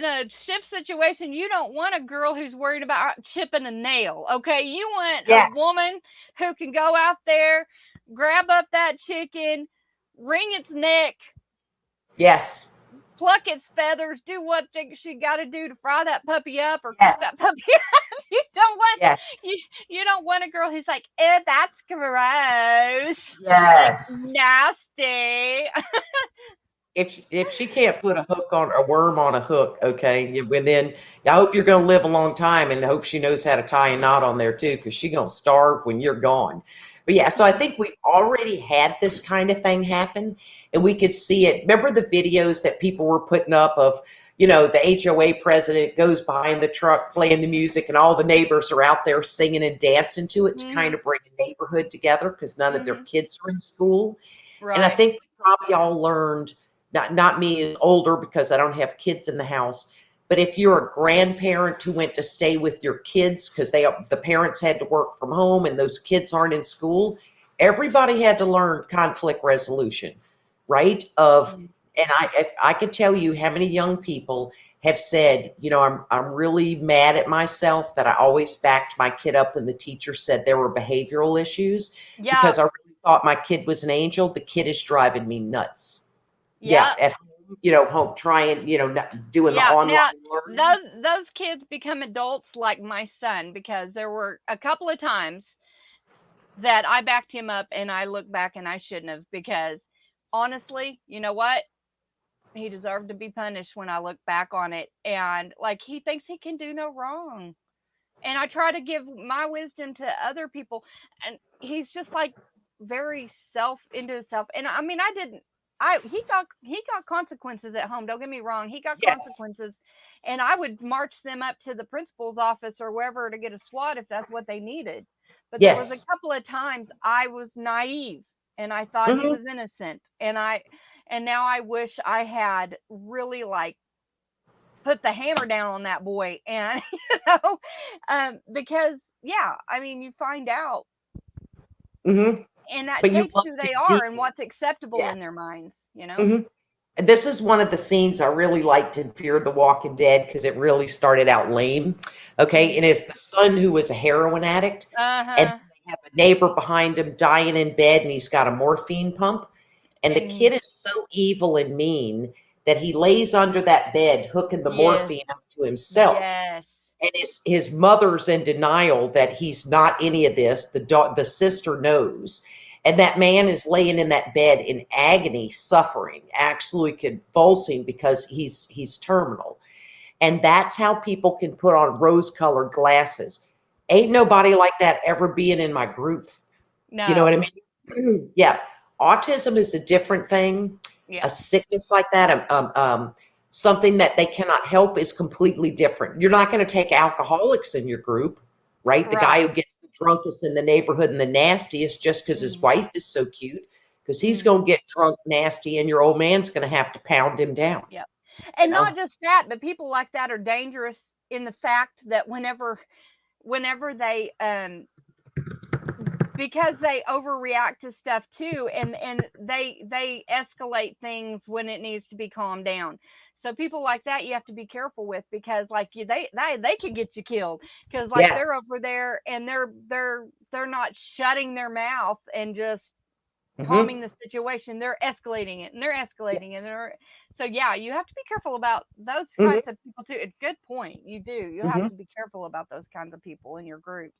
a shift situation, you don't want a girl who's worried about chipping a nail. Okay, you want a yes, woman who can go out there, grab up that chicken, wring its neck, yes, pluck its feathers, do what she got to do to fry that puppy up or cook that yes, puppy up. You don't want yes, you you don't want a girl who's like, that's gross, like yes. nasty. If she can't put a hook on a worm on a hook, okay, and then I hope you're going to live a long time, and I hope she knows how to tie a knot on there too, because she's going to starve when you're gone. But yeah, so I think we've already had this kind of thing happen, and we could see it. Remember the videos that people were putting up of, the HOA president goes behind the truck playing the music, and all the neighbors are out there singing and dancing to it to kind Mhm. of bring a neighborhood together because none of their Mhm. kids are in school. And I Right. think we probably all learned, not me as older because I don't have kids in the house, but if you're a grandparent who went to stay with your kids because the parents had to work from home and those kids aren't in school, everybody had to learn conflict resolution, right? Mm. And I could tell you how many young people have said, I'm really mad at myself that I always backed my kid up when the teacher said there were behavioral issues Yeah. because I really thought my kid was an angel. The kid is driving me nuts. Yeah, Yeah. at home, home trying, doing the Yeah. online Now learning. those kids become adults like my son, because there were a couple of times that I backed him up and I look back and I shouldn't have, because honestly, you know what? He deserved to be punished when I look back on it. And like, he thinks he can do no wrong. And I try to give my wisdom to other people, and he's just like very self into himself. And I mean, I didn't I he got consequences at home, don't get me wrong. He got Yes, consequences, and I would march them up to the principal's office or wherever to get a SWAT if that's what they needed. But there was a yes. couple of times I was naive and I thought he Mhm. was innocent, and now I wish I had really like put the hammer down on that boy. And because yeah, I mean, you find out, Mhm. and that But you shapes love who to they are and dig. what's acceptable Yes. in their minds. Mhm. And this is one of the scenes I really liked in Fear the Walking Dead because it really started out lame. Okay, Mm. and it's the son who was a heroin addict, and Uh-huh. they have a neighbor behind him dying in bed, and he's got a morphine pump. And the And kid is so evil and mean that he lays under that bed, hooking the yes, morphine up to himself. yes. And his mother's in denial that he's not any of this. The sister knows, And that man is laying in that bed in agony, suffering, actually convulsing because he's terminal. And that's how people can put on rose-colored glasses. Ain't nobody like that ever being in my group. You know what I No. mean? Yeah. Autism is a different thing. Yeah. A sickness like that, something that they cannot help is completely different. You're not going to take alcoholics in your group, right? The guy Right. who gets the drunkest in the neighborhood and the nastiest just because his Mhm. wife is so cute, because he's Mhm. going to get drunk, nasty, and your old man's going to have to pound him down, Yep. you And know? not just that, but people like that are dangerous in the fact that whenever they because they overreact to stuff too, and they escalate things when it needs to be calmed down. So people like that you have to be careful with, because like they can get you killed, because like they're Yes. over there and they're not shutting their mouth and just Hmm. calming the situation. They're escalating it and they're escalating and Yes. so yeah, you have to be careful about those Hmm. kinds of people too. It's a good point. You have Hmm. to be careful about those kinds of people in your groups.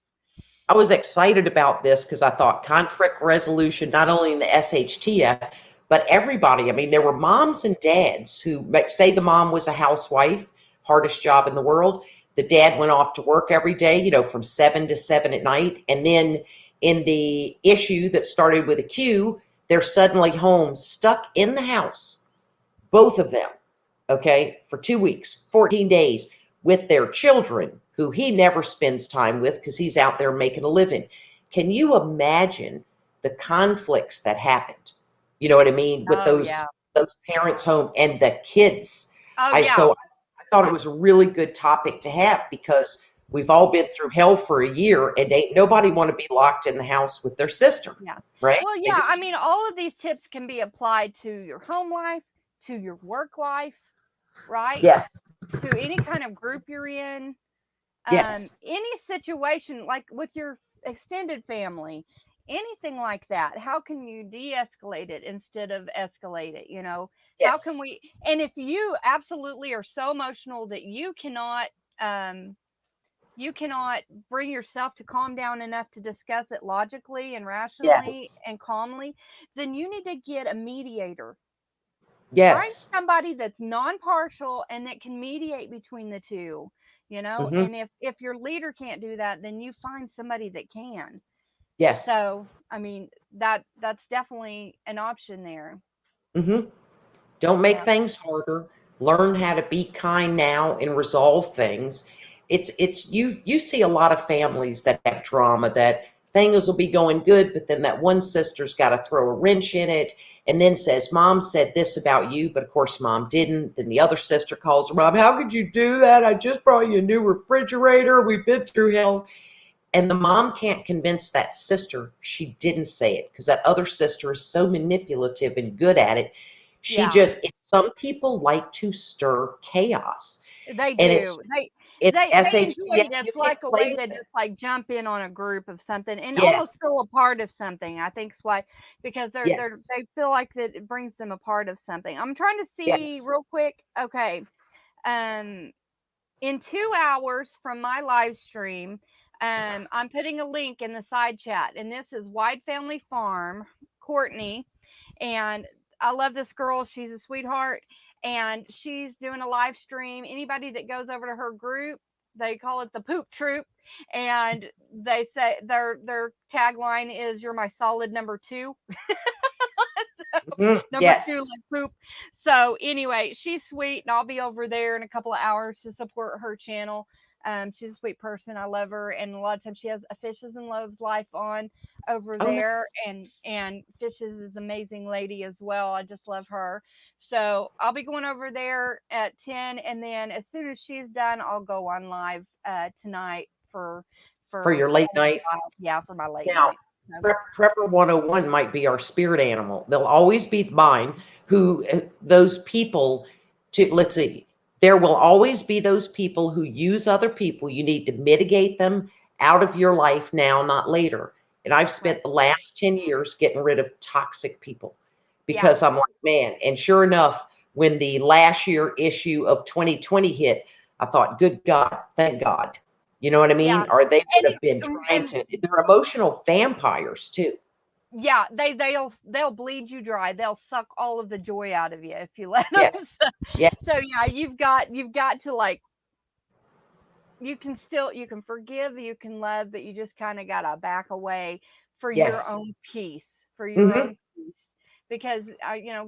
I was excited about this because I thought conflict resolution, not only in the SHTF, but everybody. I mean, there were moms and dads who, say the mom was a housewife, hardest job in the world. The dad went off to work every day, from 7 to 7 at night. And then in the issue that started with a Q, they're suddenly home, stuck in the house, both of them, okay, for 2 weeks, 14 days with their children, who he never spends time with because he's out there making a living. Can you imagine the conflicts that happened? You know what I mean? With Oh yeah. those parents home and the kids. Oh I yeah. so I thought it was a really good topic to have because we've all been through hell for a year and ain't nobody want to be locked in the house with their sister, Yeah. right? Well, They yeah, I just mean, all of these tips can be applied to your home life, to your work life, right? yes, To any kind of group you're in, yes, any situation like with your extended family, anything like that. How can you de-escalate it instead of escalate it? How can yes, we? And if you absolutely are so emotional that um, you cannot bring yourself to calm down enough to discuss it logically and rationally yes, and calmly, then you need to get a mediator. Find yes. somebody that's non-partial and that can mediate between the two, Hmm. and if your leader can't do that, then you find somebody that can. Yes. So, I mean, that's definitely an option there. Hmm. Don't make Yeah. things harder. Learn how to be kind now and resolve things. It's you see a lot of families that have drama, that things will be going good, but then that one sister's got to throw a wrench in it and then says, Mom said this about you, but of course Mom didn't. Then the other sister calls her, Mom, how could you do that? I just brought you a new refrigerator. We've been through hell. And the mom can't convince that sister she didn't say it because that other sister is so manipulative and good at it. Yeah. Some people like to stir chaos. They And it's do. They it's they enjoy SHTF, it. you It's can like a play way with to it. just like jump in on a group of something and almost feel a Yes. part of something. I think it's why, because Yes. they feel like that it brings them a part of something. I'm trying to see Yes. real quick. Okay. Um in 2 hours from my live stream, I'm putting a link in the side chat, and this is Wide Family Farm, Courtney, and I love this girl. She's a sweetheart, and she's doing a live stream. Anybody that goes over to her group, they call it the Poop Troop, and they say their tagline is "You're my solid number two." Mhm. Number two, Yes. like poop. So anyway, she's sweet, and I'll be over there in a couple of hours to support her channel. She's a sweet person. I love her, and a lot of times she has a Fishes and Loves Life on over Oh, there, nice. and Fishes is an amazing lady as well. I just love her. So I'll be going over there at 10, and then as soon as she's done, I'll go on live tonight For for your late night. yeah, for my late Now, night. So, Prepper 101 might be our spirit animal. They'll always be mine, who those people to, let's see, there will always be those people who use other people. You need to mitigate them out of your life now, not later. And I've right. spent the last 10 years getting rid of toxic people Yeah. because I'm like, man, and sure enough, when the last year issue of 2020 hit, I thought, good God, thank God. You know what I Yeah. mean? Or they would And have been trying and to, they're emotional vampires too. Yeah, they'll bleed you dry. They'll suck all of the joy out of you if you let them. Yes. So Yes. yeah, you've got to like you can forgive, you can love, but you just kind of got to back away for your Yes. own peace, for your Hmm. own peace. Because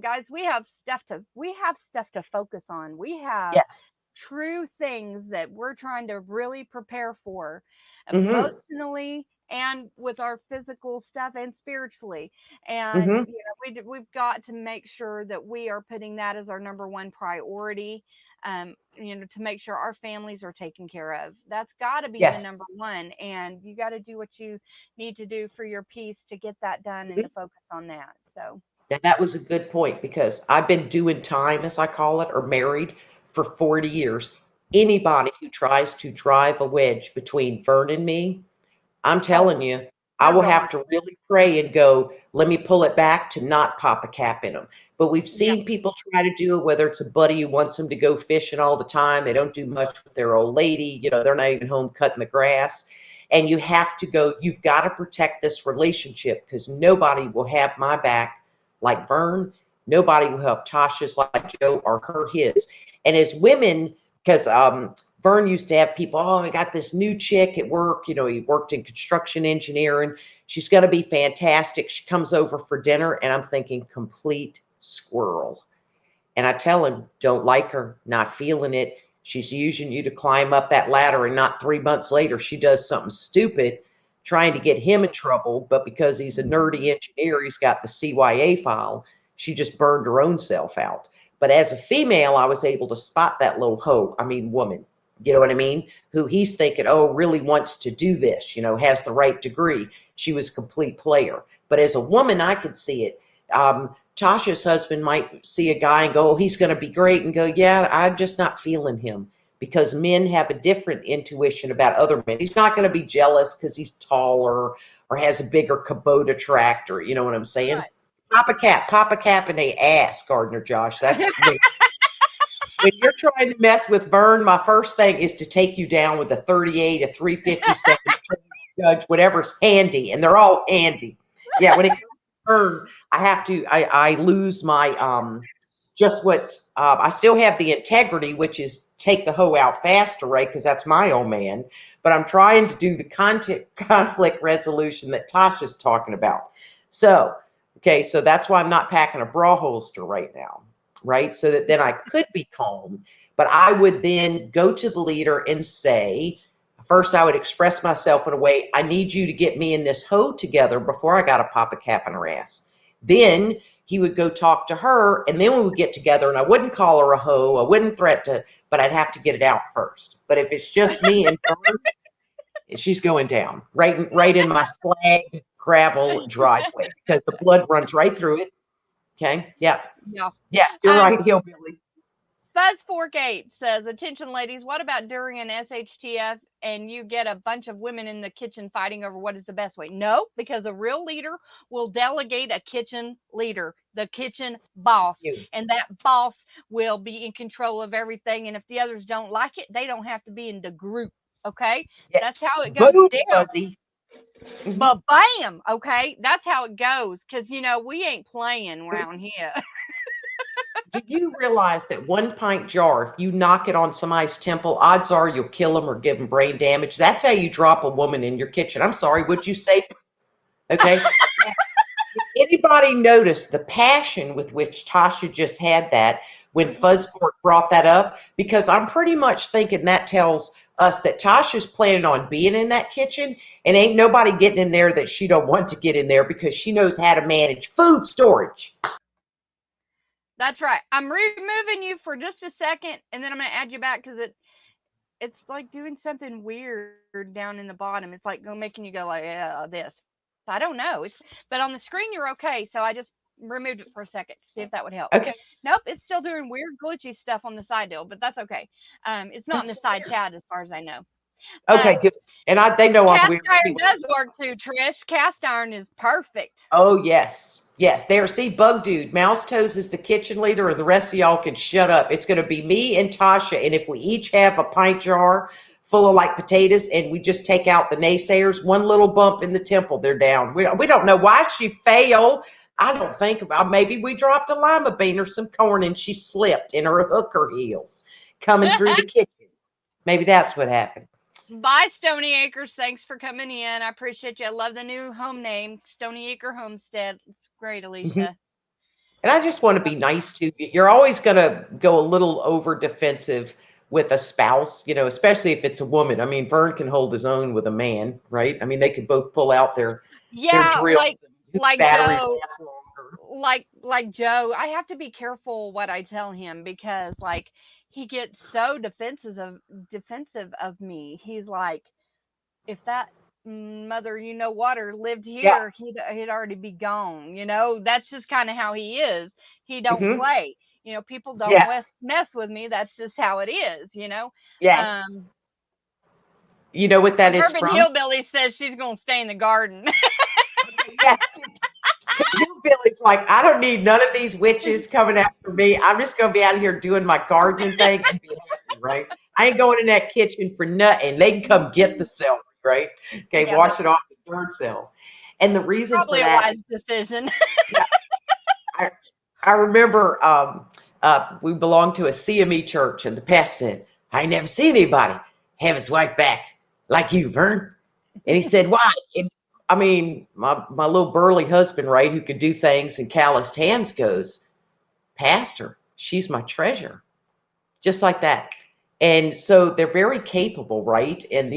guys, we have stuff to focus on. We have Yes. true things that we're trying to really prepare for Hmm. emotionally and with our physical stuff and spiritually. And Hmm. we've got to make sure that we are putting that as our number one priority, to make sure our families are taken care of. That's got to be the Yes. number one. And you got to do what you need to do for your peace to get that done and to focus on that. So, Now, that was a good point because I've been doing time, as I call it, or married for 40 years. Anybody who tries to drive a wedge between Vern and me, I'm oh, telling you, I you're will gone. have to really pray and go, let me pull it back to not pop a cap in them. But we've Yeah. seen people try to do it, whether it's a buddy who wants them to go fishing all the time. They don't do much with their old lady. They're not even home cutting the grass. And you have to go, you've got to protect this relationship because nobody will have my back like Vern. Nobody will have Tasha's like Joe or her his. And as women, because Vern used to have people, oh, I got this new chick at work. He worked in construction engineering. She's going to be fantastic. She comes over for dinner, and I'm thinking, complete squirrel. And I tell him, don't like her, not feeling it. She's using you to climb up that ladder, and not 3 months later, she does something stupid trying to get him in trouble. But because he's a nerdy engineer, he's got the CYA file. She just burned her own self out. But as a female, I was able to spot that little hoe, I mean, woman, you know what I mean? Who he's thinking, oh, really wants to do this, has the right degree. She was a complete player. But as a woman, I could see it. Tasha's husband might see a guy and go, oh, he's going to be great, and go, yeah, I'm just not feeling him, because men have a different intuition about other men. He's not going to be jealous because he's taller or has a bigger Kubota tractor. You know what I'm saying? Pop a cap in the ass, Gardner Josh. That's me. When you're trying to mess with Vern, my first thing is to take you down with a 38, a 357, Judge, whatever's handy, and they're all handy. Yeah, when it comes to Vern, I lose my just what I still have the integrity, which is take the hoe out faster, right? Because that's my old man. But I'm trying to do the conflict resolution that Tasha's talking about. So, okay, so that's why I'm not packing a bra holster right now, right? So that then I could be calm, but I would then go to the leader and say, first, I would express myself in a way, I need you to get me and this hoe together before I got to pop a cap in her ass. Then he would go talk to her, and then we would get together, and I wouldn't call her a hoe. I wouldn't threaten to, but I'd have to get it out first. But if it's just me and her, she's going down right in my slag gravel driveway because the blood runs right through it. Okay. Yeah. Yeah. Yes, you're Um, right, hillbilly. Fuzz Fork 8 says, attention ladies, what about during an SHTF and you get a bunch of women in the kitchen fighting over what is the best way? No, because a real leader will delegate a kitchen leader, the kitchen boss, You. and that boss will be in control of everything. And if the others don't like it, they don't have to be in the group. Okay, Yes. that's how it goes Boom, down. Fuzzy. Mhm. But bam, okay, that's how it goes. Because we ain't playing around here. Do you realize that 1 pint jar, if you knock it on somebody's temple, odds are you'll kill them or give them brain damage? That's how you drop a woman in your kitchen. I'm sorry, would you say? Okay. Now, did anybody notice the passion with which Tasha just had that when Fuzzport brought that up? Because I'm pretty much thinking that tells us that Tasha's planning on being in that kitchen, and ain't nobody getting in there that she don't want to get in there because she knows how to manage food storage. That's right. I'm removing you for just a second, and then I'm going to add you back because it's like doing something weird down in the bottom. It's like making you go like, yeah, this. I don't know. But on the screen you're okay, so I just removed it for a second to see if that would help. Okay. Nope, it's still doing weird glitchy stuff on the side deal, but that's okay. It's not in the That's side weird. chat as far as I know. Okay, good. And they know I'm Cast weird iron anyway. does work too, Trish. Cast iron is perfect. Oh, yes. Yes. There. See, Bug Dude, Mouse Toes is the kitchen leader, and the rest of y'all can shut up. It's going to be me and Tasha. And if we each have a pint jar full of like potatoes, and we just take out the naysayers. One little bump in the temple, they're down. We don't know why she failed. I don't think about, maybe we dropped a lima bean or some corn and she slipped in her hooker heels coming through the kitchen. Maybe that's what happened. Bye, Stony Acres. Thanks for coming in. I appreciate you. I love the new home name, Stony Acre Homestead. It's great, Alicia. And I just want to be nice to you. You're always going to go a little over defensive with a spouse, you know, especially if it's a woman. I mean, Vern can hold his own with a man, right? I mean, they could both pull out their drills like battery Joe, lasts longer. like Joe. I have to be careful what I tell him because like he gets so defensive of me. He's like, if that mother, water lived here, he'd already be gone. That's just kind of how he is. He don't play. People don't mess with me. That's just how it is. Yes. You know what that is Urban from? Hillbilly says she's gonna stay in the garden. Yes. So Hillbilly's like, I don't need none of these witches coming after me. I'm just gonna be out here doing my gardening thing and be happy, right? I ain't going in that kitchen for nothing. They can come get the celery, right? Okay, Yeah, wash it off the dirt cells. And the reason probably for that, a wise decision. yeah, I remember we belonged to a CME church, and the pastor said, I ain't never seen anybody have his wife back like you, Vern. And he said, why? And, I mean, my little burly husband, right, who could do things and calloused hands goes, Pastor, she's my treasure. Just like that. And so they're very capable, right? And,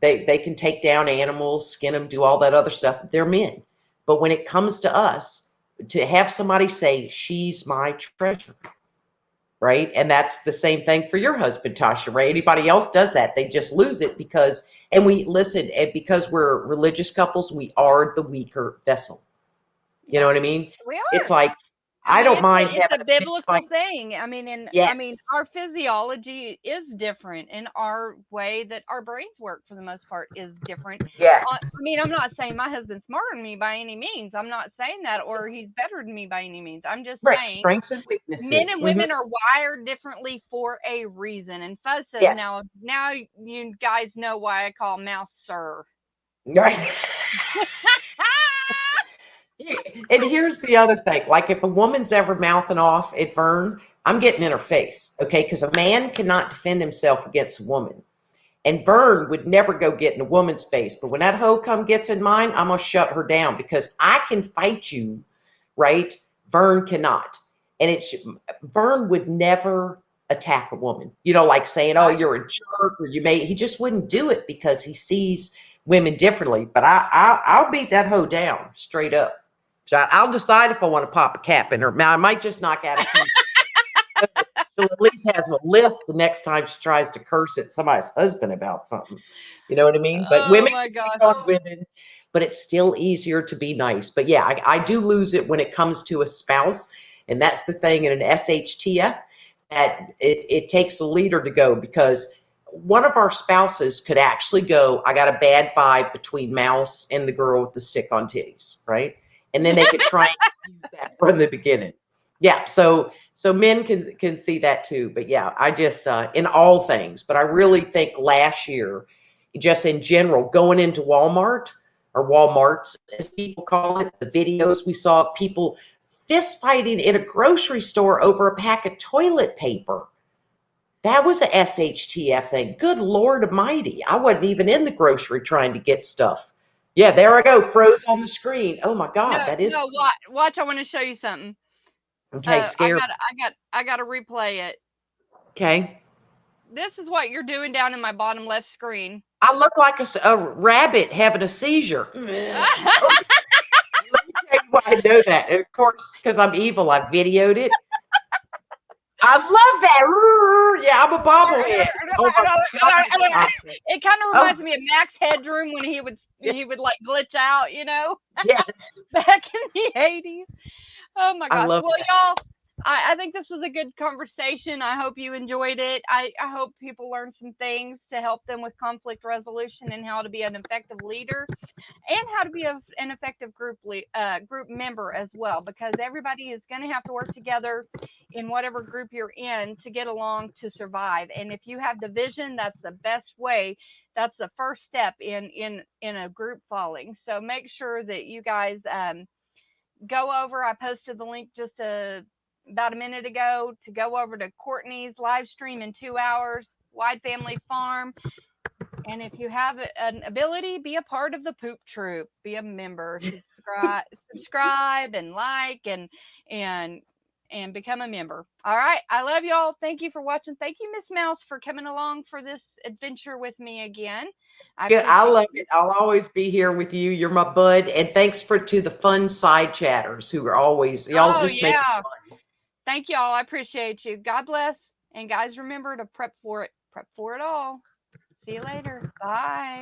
they can take down animals, skin them, do all that other stuff. They're men. But when it comes to us, to have somebody say, she's my treasure, right? And that's the same thing for your husband, Tasha, right? Anybody else does that, they just lose it because we're religious couples, we are the weaker vessel. You know what I mean? We are. It's like, I don't mind it's having a biblical thing. I mean, our physiology is different, and our way that our brains work for the most part is different. Yes. I mean, I'm not saying my husband's smarter than me by any means. I'm not saying that, or he's better than me by any means. I'm just saying strengths and weaknesses. Men and women are wired differently for a reason. And Fuzz says, now you guys know why I call Mouse Sir. Right. And here's the other thing. Like if a woman's ever mouthing off at Vern, I'm getting in her face, okay? Because a man cannot defend himself against a woman. And Vern would never go get in a woman's face. But when that hoe gets in mine, I'm going to shut her down because I can fight you, right? Vern cannot. And Vern would never attack a woman, like saying, oh, you're a jerk, or he just wouldn't do it because he sees women differently. But I'll beat that hoe down straight up. So I'll decide if I want to pop a cap in her. Now I might just knock out a few. She'll at least has a list the next time she tries to curse at somebody's husband about something. You know what I mean? But women can on women, but it's still easier to be nice. But yeah, I do lose it when it comes to a spouse. And that's the thing in an SHTF, that it takes the leader to go, because one of our spouses could actually go, I got a bad vibe between Mouse and the girl with the stick on titties, right? And then they could try and use that from the beginning. Yeah, so men can see that too. But yeah, I just, in all things, but I really think last year, just in general, going into Walmart, or Walmarts, as people call it, the videos we saw, people fist fighting in a grocery store over a pack of toilet paper. That was a SHTF thing. Good Lord Almighty. I wasn't even in the grocery trying to get stuff. Yeah, there I go. Froze on the screen. Oh my God, that is. No, watch. I want to show you something. Okay, scared. I got to replay it. Okay. This is what you're doing down in my bottom left screen. I look like a rabbit having a seizure. Let me tell you why I know that. And of course, because I'm evil, I videoed it. I love that. Yeah, I'm a bobblehead. Oh my God. It kind of reminds me of Max Headroom when he would like glitch out, Yes. back in the 80s. Oh my gosh. Well, y'all, I think this was a good conversation. I hope you enjoyed it. I hope people learned some things to help them with conflict resolution and how to be an effective leader and how to be an effective group member as well, because everybody is going to have to work together in whatever group you're in to get along to survive. And if you have division, that's the best way. That's the first step in a group falling. So make sure that you guys go over. I posted the link just about a minute ago to go over to Courtney's live stream in 2 hours, Wide Family Farm. And if you have an ability, be a part of the poop troop. Be a member. Subscribe and like and and become a member. All right. I love y'all. Thank you for watching. Thank you, Miss Mouse, for coming along for this adventure with me again. I love it. I'll always be here with you. You're my bud. And thanks to the fun side chatters who are always, y'all Oh just make it yeah. fun. Thank y'all. I appreciate you. God bless. And guys, remember to prep for it. Prep for it all. See you later. Bye.